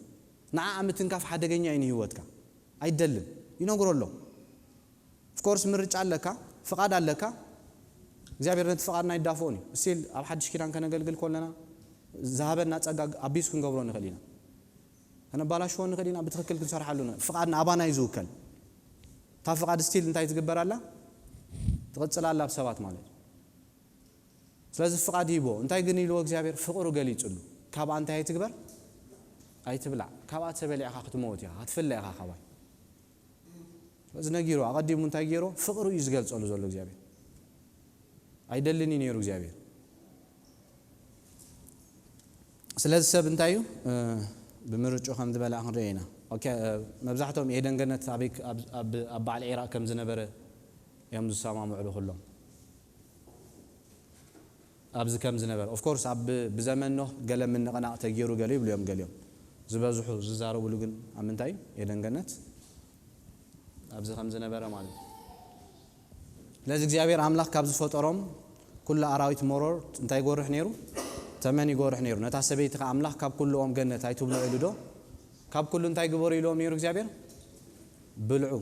ንዓኣ ምትንካፍ ሓደገኛ እዩ ንህይወትካ ኣይደልን ይነግሮ ኣሎ ኦፍኮርስ ምርጫ ኣለካ ፍቓድ ኣለካ እግዚኣብሔር ነቲ ፍቓድና ይዳፍኦን እዩ እስቲል ኣብ ሓድሽ ኪዳን ከነገልግል ከለና ዝሃበና ፀጋ ኣቢስ ክንገብሮ ንኽእል ኢና ከነባላሽዎ ንኽእል ኢና ብትክክል ክንሰርሓሉ ፍቓድና ኣባና እዩ ዝውከል እታ ፍቓድ እስቲል እንታይ ትግበራላ ትቕፅላላ ኣብ ሰባት ማለት እዩ ስለዚ ፍቓድ ሂቦ እንታይ ግን ኢልዎ እግዚኣብሔር ፍቕሩ ገሊጹሉ ካብኣ እንታይ ትግበር ኣይትብላዕ ካብኣ ተበሊዕኻ ክትመውት ኢኻ ክትፍለ ኢኻ ኻባይ ስለዚ ነጊሩ ኣቐዲሙ እንታይ ገይሮ ፍቕሩ እዩ ዝገልጸሉ ዘሎ እግዚኣብሔር ኣይደልኒ ነይሩ እግዚኣብሔር ስለዚ ሰብ እንታይ እዩ ብምርጭኡ ከም ዝበልዕ ክንሪኦ ኢና መብዛሕትኦም ኤደን ገነት ኣብ በዓል ዒራቅ ከም ዝነበረ እዮም ዝሰማምዕሉ ኩሎም ኣብዚ ከም ዝነበረ ኦፍኮርስ ብዘመን ኖህ ገለ ምንቕናቕ ተገይሩ ገለ ይብሉ እዮም ገሊኦም ዝበዝሑ ዝዛረብሉ ግን ኣብ ምንታይ ኤደን ገነት ኣብዚ ከም ዝነበረ ማለት እዩ ስለዚ እግዚኣብሔር ኣምላኽ ካብ ዝፈጠሮም ኩሉ ኣራዊት መሮር እንታይ ይጎርሕ ነይሩ ተመን ይጎርሕ ነይሩ ነታ ሰበይቲ ከዓ ኣምላኽ ካብ ኩሉኦም ገነት ኣይትብልዑ ኢሉ ዶ ካብ ኩሉ እንታይ ግበሩ ኢሎም ነይሩ እግዚኣብሔር ብልዑ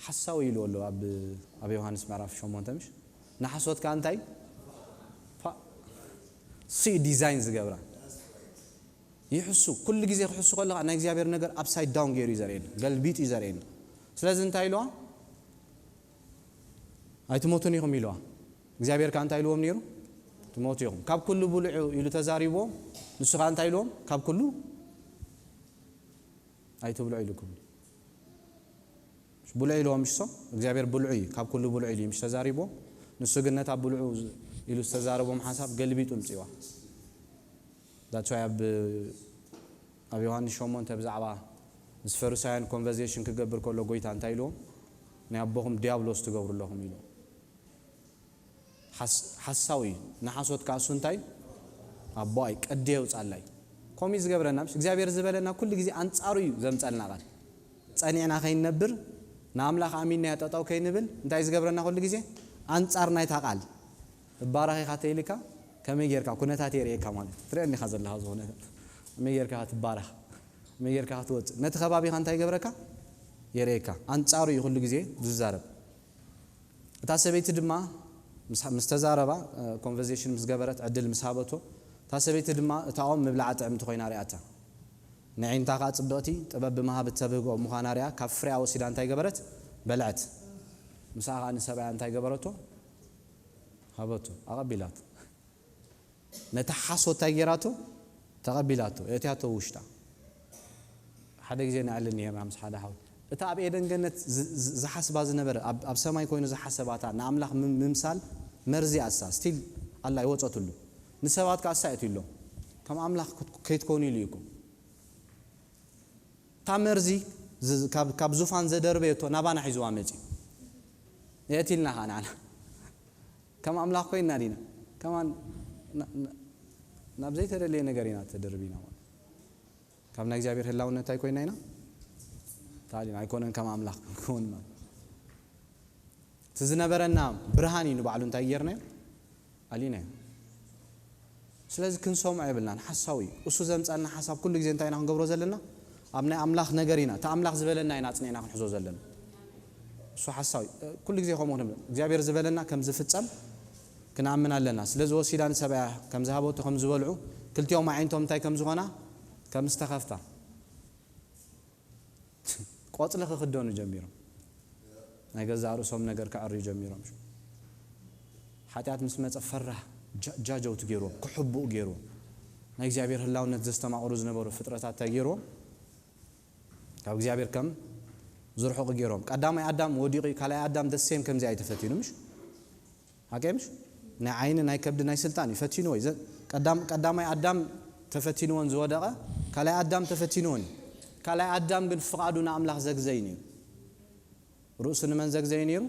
حساوي يلولو أبي يوحنس معرف شو مونتمش نحسوت كان تاي سي ديزاينز جبرا يحسوا كل جزء يحسوا قال أنا إخبار نجار upside down غير يزارين قلبيت يزارين سلازم تايلوا أي تموتوني هم يلوا إخبار كان تايلوا منيرو تموتيهم كاب كله بلعو يلو تزاريبو نسخ كان تايلوا كاب كله أي تبلعوا لكم مش بلعي لو مش صح إخبار بلعي كاب كله بلعي لي مش تزاريبو نسخ جنة تاب بلعو يلو تزاريبو محسب قلبيت أمسيوا That's why أبي يوحنس شومون تبزعوا بس فرسان conversation كجبر كله قويت عن تايلو نيابهم ديابلوس تجبر لهم يلو حساوي نحاسوت كاسون تاي أبايك أديوس علي كوميز جبرنا مش إخبار زبالنا كل جزء أنت أروي زمت على نقل تاني أنا خاين نبر نعمل خامين نهات أو خاين نبل أنت إخبارنا كل جزء أنت أرنا يتقال بارك خاتيلك كم يجرك كنا تاتيري كمان ترى خزر لها زونه ميجرك هتبارك ميجرك هتوت نتخبابي خان تاي جبرك يريكا أنت أروي كل جزء ززارب تاسبيت دما مستزاربا conversation مسجبرت عدل مسحابته تاسبيت دما تعاون مبلعات عم تخينا رياتا نعين تاقات صدقتي تبب ما بتسبقوا مخانا ريا كفريا وسيدان تاي جبرت بلعت مساقا نسبع تاي جبرته هبطه أقبلات نتحسو تايجراتو تقبلاتو يتياتو وشتا حدا جينا علني يا مس حدا حاول تاب ايدن جنت زحسب باز نبر اب سماي كوينو زحسباتا ناملاخ ممسال مرزي اساس ستيل الله يوصتلو نسبات كاسايتيلو كم املاخ كيت كوني ليكو تامرزي كاب زوفان زدربيتو نابانا حيزو امجي ياتيلنا انا كم املاخ كوينا دينا كمان نبزي ترى لي نجارينا تدربينا كم نجابير هلاونا تاي كوينينا تعالي ما يكونن كم أملاك كون ما تزنا برنا برهاني نبعلون تايرنا علينا سلاز كن سوم عيبلنا حساوي وسوزم أن حساب كل جزء تاينا هنقبرو زلنا أبنا أملاك نجارينا تأملاك زبلنا يناتنينا نحجو زلنا سو حساوي كل جزء خو مهم جابير زبلنا كم زفتسم كنا عمنا لنا سلاز وسيلان سبعة كم ذهبوا تخم زبلعو كل يوم عينتهم تاي كم زغنا كم استخفتا قاتل خدون جميرهم نجز عروسهم نجر كعري جميرهم شو حتى مسمى فرح جاجو تجيرو كحبو جيرو نجز عبير هلاو نتزست مع عروز نبورو فترة تجيرو كأو جابير كم زرحق جيرهم قدام آدم وديقي كلا آدم دسيم كم زي تفتينو مش هكمش نعين ناي كبد ناي سلطاني فتينو إذا قدام آدم تفتينون زودقة كلا آدم تفتينون كلا آدم بن فقادو نعملخ زغزيني رؤسنا من زغزينيرو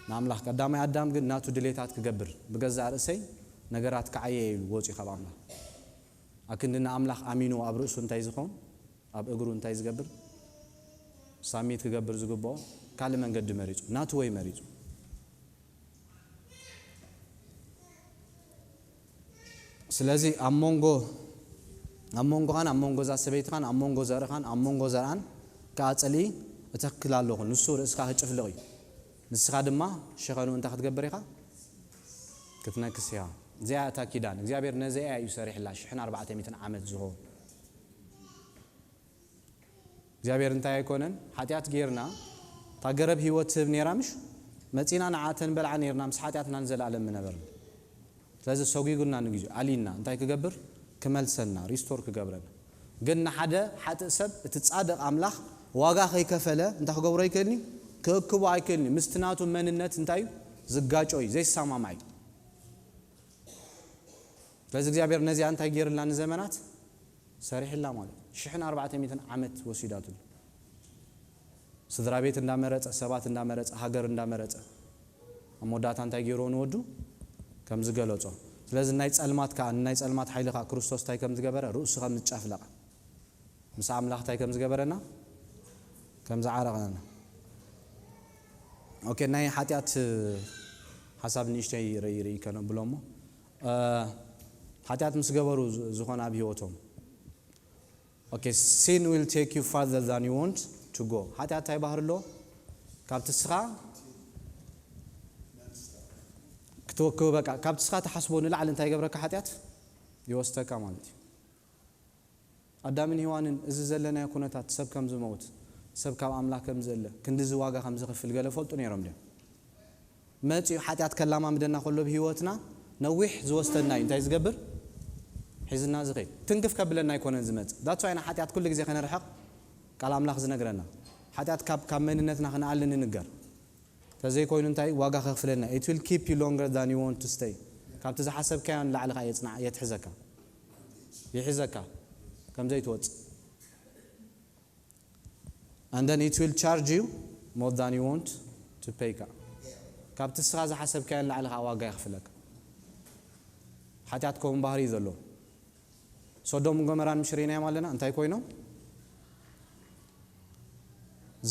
نعملخ قدام آدم بن ناتو دليتات كجبر بجزء رأسي نجارات كعيل وجي خبامنا لكن نعملخ أمينو أبرؤسون تايزخون أب أجرون تايز جبر ساميت كجبر زجبا كلمة قد مريض ناتو وين مريض سلازي أمونغو خان أمونغو زاسبيت خان أمونغو زار خان أمونغو زاران كاتسلي أتكلال لهون نسور إسقاط شفلقي نسخة دم ما شغلوا أنت خد جبريها كتنا كسيها زي تأكيدان زي عبير نزاع يسرح الله شحن 400 عام زهور زي عبير أنت يكونن حتيات غيرنا تجرب هو تسب نيرامش متينا نعاتن بلع نيرنا مس حتيات ننزل على من برن لازم سوقي قلنا نجي علينا أنت يكجبر كمل سنة ريستور كجبرنا قلنا حتى سب تتصادق أملاخ واقع خي كفلة أنت خجبر يكلني كوكب يكلني مستناتو من النت أنتاي زجاج أوي زي السما معي لازم جابير نزي أنت يجير لنا زمانات صريح الله ماله شحن 400 عمت وسيداته سدرابيت اندامرت سبات اندامرت هاجر اندامرت أمودات أنت يجيرون ودو كم زجلوتو لازم نايت علمات كان نايت علمات حيلك كروستوس تاي كم زجبره رؤوس خم نتشافلا مسام لاخ تاي كم زجبرنا كم زعارقنا اوكي ناي حاتيات حساب نيشتي ري كانوا بلومو حاتيات مسجبرو زخون ابيوتهم اوكي sin will take you further than you want to go حاتيات تاي بحر لو ካብቲ ስኻ ክትወክቦ በቃ ካብቲ ስኻ ተሓስቦ ንላዕሊ እንታይ ገብረካ ሓጢአት ይወስተካ ማለት እዩ ኣዳምን ሔዋንን እዚ ዘለናዮ ኩነታት ሰብ ከም ዝመውት ሰብ ካብ ኣምላኽ ከም ዘለ ክንዲ ዝዋጋ ከም ዝኽፍል ገለ ፈልጡ ነይሮም ድዮም መፂኡ ሓጢአት ከላማምደና ከሎ ብሂወትና ነዊሕ ዝወስተና እዩ እንታይ ዝገብር ሒዝና ዝኸይድ ትንክፍ ከብለና ኣይኮነን ዝመጽእ ዳትስ ዋይና ሓጢአት ኩሉ ግዜ ከነርሕቕ ቃል ኣምላኽ ዝነግረና ሓጢአት ካብ መንነትና ክንኣልን ንንገር ተዘይኮይኑ እንታይ ዋጋ ከኽፍለና it will keep you longer than you want to stay ካብቲ ዝሓሰብካዮ ንላዕልኻ የጽናዕ የትሕዘካ ይሕዘካ ከምዘይ ትወጽእ and then it will charge you more than you want to pay ካብቲ ስኻ ዝሓሰብካዮ ንላዕልኻ ዋጋ ይኽፍለካ ሓጢአት ከምኡ ባህሪ እዩ ዘሎ ሶዶም ጎመራን ምሽሪናዮም ኣለና እንታይ ኮይኖም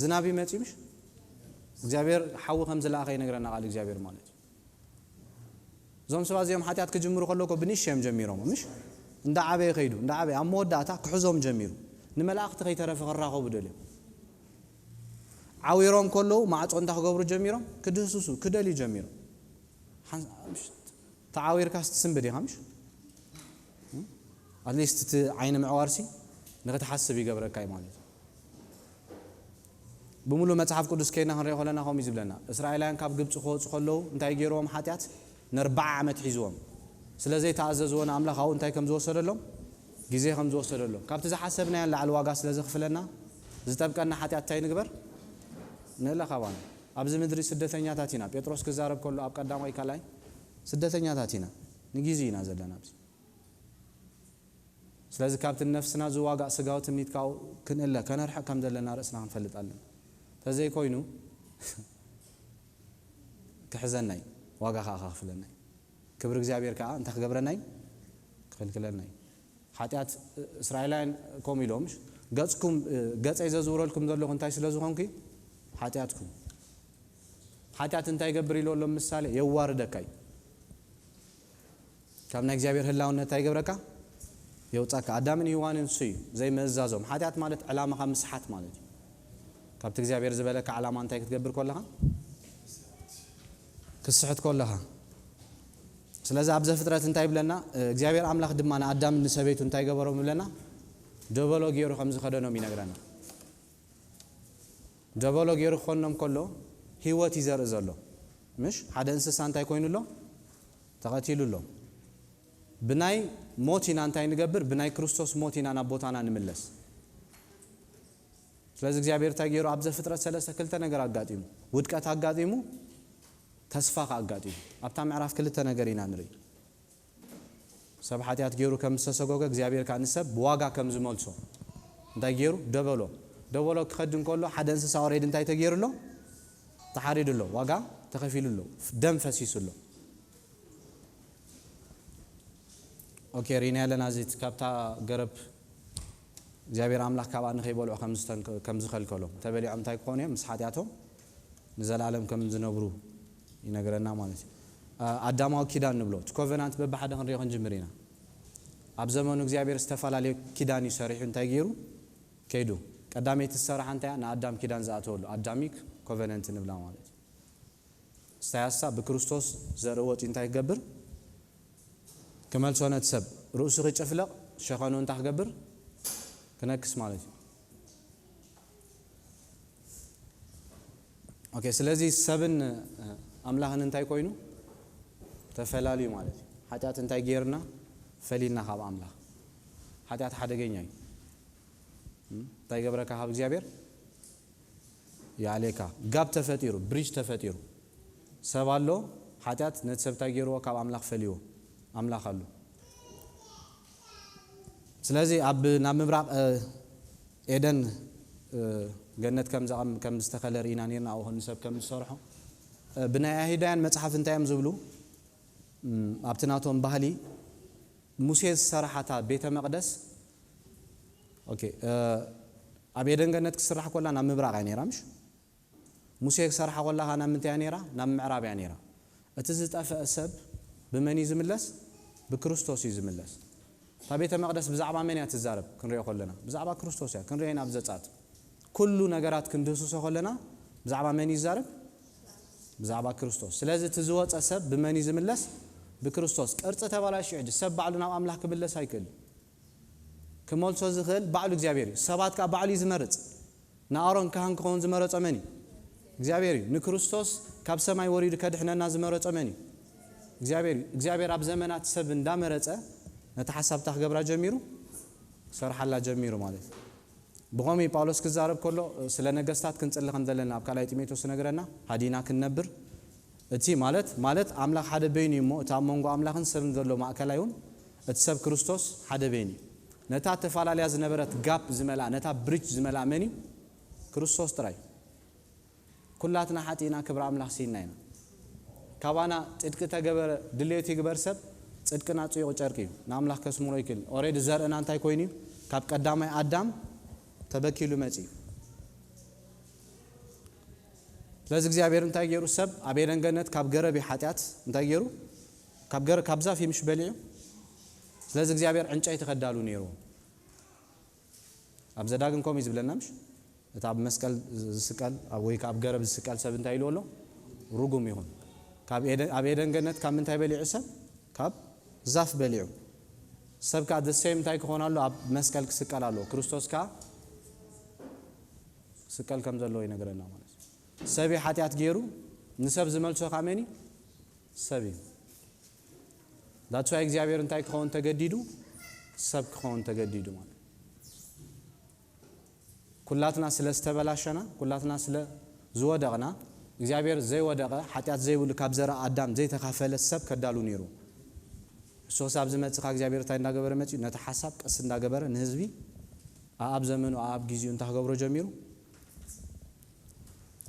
ዝናብ ይመጽ ምሽ እግዚአብሔር ሓዊ ከም ዝለኣኸ ይነግረና ቃል እግዚአብሔር ማለት እዩ እዞም ሰባት እዚኦም ሓጢአት ክጅምሩ ከለኮ ብንእሽተዮም ጀሚሮም ምሽ እንዳዓበየ ከይዱ እንዳዓበየ ኣብ መወዳእታ ክሕዞም ጀሚሩ ንመላእኽቲ ከይተረፈ ክራኸቡ ደልዮም ዓዊሮም ከለዉ ማዕጾ እንታ ክገብሩ ጀሚሮም ክድህስሱ ክደልዩ ጀሚሮም ተዓዊርካ ስትስንብድ ኢኻ ምሽ አትሊስት እቲ ዓይኒ ምዕዋርሲ ንኽትሓስብ ይገብረካ እዩ ማለት እዩ ብምሉእ መጽሓፍ ቅዱስ ከይና ክንሪኦ ከለና ከምኡ ዝብለና እስራኤላውያን ካብ ግብፂ ክወፁ ከለዉ እንታይ ገይሮም ሓጢአት ን40 ዓመት ሒዝዎም ስለዘይ ተኣዘዝዎን ኣምላኽ ኣብኡ እንታይ ከም ዝወሰደሎም ግዜ ከም ዝወሰደሎም ካብቲ ዝሓሰብናዮ ላዕሊ ዋጋ ስለ ዘኽፍለና ዝጠብቀና ሓጢአት እንታይ ንግበር ንእለኻ ባና ኣብዚ ምድሪ ስደተኛታት ኢና ጴጥሮስ ክዛረብ ከሎ ኣብ ቀዳማይ ካልኣይ ስደተኛታት ኢና ንግዜ ኢና ዘለና ኣብዚ ስለዚ ካብቲ ነፍስና ዝዋጋእ ስጋዊ ትምኒትካው ክንእለ ከነርሕቕ ከም ዘለና ርእስና ክንፈልጥ ኣለና ተዘይኮይኑ ክሕዘናይ ዋጋ ከዓ ከኽፍለናይ ክብሪ እግዚአብሔር ከዓ እንታይ ክገብረናይ ክኽልክለናይ ሓጢአት እስራኤላውያን ከምኡ ኢሎም ገጽኩም ገጸይ ዘዝውረልኩም ዘለኹ እንታይ ስለ ዝኾንኩ ሓጢአትኩም ሓጢአት እንታይ ገብር ኢሎ ኣሎ ምሳሌ የዋርደካ እዩ ካብ ናይ እግዚአብሔር ህላውነት እንታይ ገብረካ የውፃካ ኣዳምን ሔዋንን እሱ እዩ ዘይምእዛዞም ሓጢአት ማለት ዕላማኻ ምስሓት ማለት እዩ ካብቲ እግዚአብሔር ዝበለካ ዓላማ እንታይ ክትገብር ከለኻ ክስሕት ከለኻ ስለዚ ኣብ ዘፍጥረት እንታይ ይብለና እግዚአብሔር ኣምላኽ ድማ ንኣዳም ንሰበይቱ እንታይ ገበሮም ይብለና ደበሎ ገይሩ ከም ዝኸደኖም ይነግረና ደበሎ ገይሩ ክኾኖም ከሎ ህይወት ይዘርኢ ዘሎ ምሽ ሓደ እንስሳ እንታይ ኮይኑሎ ተቐቲሉሎ ብናይ ሞት ኢና እንታይ ንገብር ብናይ ክርስቶስ ሞት ኢና ናብ ቦታና ንምለስ ስለዚ እግዚአብሔር እንታይ ገይሩ ኣብ ዘፍጥረት 3 ነገር ኣጋጢሙ ውድቀት ኣጋጢሙ ተስፋ ኣጋጢሙ ኣብታ ምዕራፍ 2 ነገር ኢና ንርኢ ሰብ ሓጢአት ገይሩ ከም ዝተሰጎገ እግዚአብሔር ከዓ ንሰብ ብዋጋ ከም ዝመልሶ እንታይ ገይሩ ደበሎ ክኸድን ከሎ ሓደ እንስሳ ወሬድ እንታይ ተገይሩሎ ተሓሪዱሎ ዋጋ ተኸፊሉሎ ደም ፈሲሱሎ ኦኬ ሪና ያለና ዚት ካብታ ገረብ እግዚአብሔር ኣምላኽ ካብኣ ንኸይበልዑ ከም ዝኸልከሎም ተበሊዖም እንታይ ክኾኑ እዮም ምስ ሓጢአቶም ንዘላለም ከም ዝነብሩ ይነግረና ማለት እዩ ኣዳማዊ ኪዳን ንብሎ እቲ ኮቨናንት በብሓደ ክንሪኦ ክንጅምር ኢና ኣብ ዘመኑ እግዚአብሔር ዝተፈላለዩ ኪዳን እዩ ሰሪሑ እንታይ ገይሩ ከይዱ ቀዳመይቲ ዝሰራሓ እንታይ ንኣዳም ኪዳን ዝኣተወሉ ኣዳሚክ ኮቨናንት ንብላ ማለት እዩ ስታያሳ ብክርስቶስ ዘርኢ ወፂ እንታይ ክገብር ከመልሶነት ሰብ ርእሱ ክጭፍለቕ ሸኸኑ እንታይ ክገብር ክነክስ ማለት እዩ ኦኬ ስለዚ ሰብን ኣምላኽን እንታይ ኮይኑ ተፈላልዩ ማለት እዩ ሓጢአት እንታይ ገይርና ፈሊልና ካብ ኣምላኽ ሓጢአት ሓደገኛ እዩ እንታይ ገብረካ ካብ እግዚአብሔር ያሌካ ጋብ ተፈጢሩ ብሪጅ ተፈጢሩ ሰብ ኣሎ ሓጢአት ነቲ ሰብ እንታይ ገይርዎ ካብ ኣምላኽ ፈልይዎ ኣምላኽ ኣሎ ስለዚ ኣብ ናብ ምብራቕ ኤደን ገነት ከም ዝተኸለ ርኢና ነርና ኣብኡ ንሰብ ከም ዝሰርሖ ብናይ ኣይሁዳውያን መጽሓፍ እንታይ እዮም ዝብሉ ኣብቲ ናቶም ባህሊ ሙሴ ዝሰራሓታ ቤተ መቕደስ ኦኬ ኣብ ኤደን ገነት ክስራሕ ኮላ ናብ ምብራቕ እያ ነይራ ምሽ ሙሴ ክሰርሓ ኮላኻ ናብ ምንታይ እያ ነይራ ናብ ምዕራብ እያ ነይራ እቲ ዝጠፍአ ሰብ ብመን እዩ ዝምለስ ብክርስቶስ እዩ ዝምለስ እታ ቤተ መቕደስ ብዛዕባ መን እያ ትዛረብ ክንሪኦ ከለና ብዛዕባ ክርስቶስ እያ ክንሪኦ ኢና ብዘፃት ኩሉ ነገራት ክንድህስሶ ከለና ብዛዕባ መን ይዛረብ ብዛዕባ ክርስቶስ ስለዚህ ትዝወፀ ሰብ ብመን ይዝምለስ ብክርስቶስ ቅርጽ ተባላሽ ይዕድ ሰብ ባዕሉ ናብ ኣምላኽ ክብለስ ኣይክእል ክመልሶ ዝኽእል ባዕሉ እግዚአብሔር ሰባት ካ ባዕሉ ይዝመርጽ ንኣሮን ካህን ክኾን ዝመረጸ መን እግዚአብሔር ንክርስቶስ ካብ ሰማይ ወሪዱ ከድሕነና ዝመረጸ መን እግዚአብሔር ኣብ ዘመናት ሰብ እንዳመረጸ ነቲ ሓሳብ ክገብራ ጀሚሩ ሰርሓላ ጀሚሩ ማለት ብቆሚ ጳውሎስ ክዛረብ ከሎ ስለ ነገስታት ክንጽልኽ እንደለና ኣብ ካልኣይ ጢሞቴዎስ ነገረና ሃዲና ክንነብር እቲ ማለት ኣምላኽ ሓደ በይኑ እሞ እቲ ኣብ መንጎ ኣምላኽን ሰብን ዘሎ ማእከላይውን እቲ ሰብ ክርስቶስ ሓደ በይኑ ነታ ተፈላለያ ዝነበረት ጋፕ ዝመላ ነታ ብሪጅ ዝመላ መን ክርስቶስ ጥራይ ኩላትና ሓጢና ክብራ ኣምላኽ ሲና ኢና ካባና ጽድቅ ተገበረ ድሌት ይግበር ሰብ ጽድቅና ጽይቕ ጨርቂ ንኣምላኽ ከስምሮ ይክእል ኦሬዲ ዘርእና እንታይ ኮይኑ ካብ ቀዳማይ ኣዳም ተበኪሉ መጺ ስለዚ እግዚአብሔር እንታይ ገይሩ ሰብ ኣብ ኤደን ገነት ካብ ገረብ ሓጢአት እንታይ ገይሩ ካብ ዛፍ ይምሽ በሊዑ ስለዚ እግዚአብሔር ዕንጨይቲ ከዳሉ ነይሩ ኣብ ዘዳግም ኮም ይዝብለናምሽ እቲ ኣብ መስቀል ዝስቀል ወይ ካብ ገረብ ዝስቀል ሰብ እንታይ ኢሉ ኣሎ ርጉም ይሁን ኣብ ኤደን ገነት ካብ ምንታይ በሊዑ ሰብ ካብ ዛፍ በሊዑ ሰብ ካ the same እንታይ ክኾናሉ ኣብ መስቀል ክስቀል ኣሎ ክርስቶስ ካ ስቀል ከም ዘሎ ይነግረና ማለት ሰብ ሓጢአት ገይሩ ንሰብ ዝመልሶ ካመኒ ሰብ that's why እግዚአብሔር እንታይ ክኾን ተገዲዱ ሰብ ክኾን ተገዲዱ ማለት ኩላትና ስለ ዝተበላሸና ኩላትና ስለ ዝወደቕና እግዚአብሔር ዘይወደቐ ሓጢአት ዘይብሉ ካብ ዘራ ኣዳም ዘይተካፈለ ሰብ ከዳሉ ነይሩ ሶስ ኣብ ዝመጽኻ እግዚአብሔር እንታይ እንዳገበረ መጽ ነታ ሓሳብ ቀስ እንዳገበረ ንህዝቢ ኣብ ዘመኑ ኣብ ግዚኡ እንታይ ገብሮ ጀሚሩ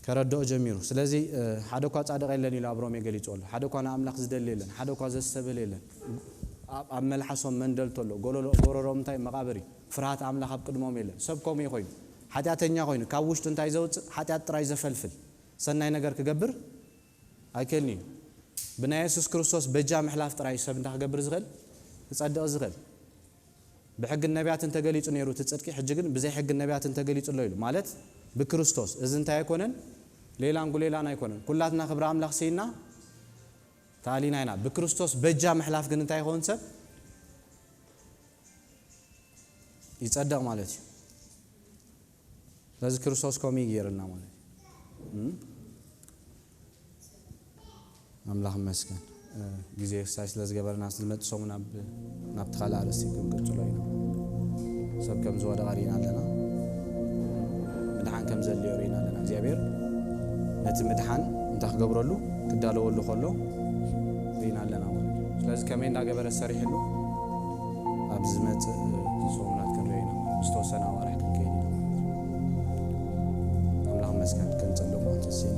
ከረድኦ ጀሚሩ ስለዚ ሓደ ኳ ጻድቕ የለን ኢሉ ኣብሮም የገሊጾሉ ሓደ ኳ ንኣምላኽ ዝደሊ የለን ሓደ ኳ ዘስተብል የለን ኣብ መልሓሶም መንደልተሎ ጎረሮም እንታይ መቃብሪ ፍርሃት ኣምላኽ ኣብ ቅድሞም የለን ሰብ ከምኡ ይኾይኑ ሓጢአተኛ ኮይኑ ካብ ውሽጡ እንታይ ዘውፅእ ሓጢአት ጥራይ ዘፈልፍል ሰናይ ነገር ክገብር ኣይከልኒ ብናይ ኢየሱስ ክርስቶስ በጃ ምሕላፍ ጥራይ ሰብ እንታይ ክገብር ዝኽእል ክጸድቕ ዝኽእል ብሕግ ነቢያትን ተገሊጹ ነይሩ ትጽድቂ ሕጂ ግን ብዘይ ሕግ ነቢያትን ተገሊጹ ኣሎ ኢሉ ማለት ብክርስቶስ እዚ እንታይ ኣይኮነን ሌላን ጉሌላን ኣይኮነን ኩላትና ክብራ ኣምላኽ ሲና ታሊና ኢና ብክርስቶስ በጃ ምሕላፍ ግን እንታይ ይኾን ሰብ ይጸድቕ ማለት እዩ ለዚ ክርስቶስ ኮሚ ይገርልና ማለት ኣምላኽ መስገን ጊዜ ሳይ ስለ ዝገበርና ስለመጥሶም ናብ ተኻልእ ኣርእስቲ ክንቅጽሎ ኢና ሰብ ከም ዝወደቐ ሪኢና ኣለና ምድሓን ከም ዘድልዮ ሪኢና ኣለና እግዚአብሔር ነቲ ምድሓን እንታይ ክገብረሉ ክዳለወሉ ከሎ ሪኢና ኣለና ማለት እዩ ስለዚ ከመይ እንዳገበረ ሰሪሕሉ ኣብ ዝመጽእ ሶሙናት ክንሪኦ ኢና ዝተወሰነ ኣዋርሕ ክንከይድ ኢና ኣምላኽ መስገን ክንጸልዮ ማለት ሲና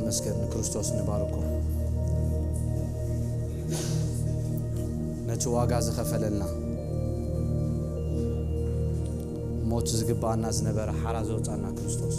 መስገን ክርስቶስ ንባርኮ ነቲ ዋጋ ዝኸፈለልና ሞት ዝግባአና ዝነበረ ሓራ ዘውፃና ክርስቶስ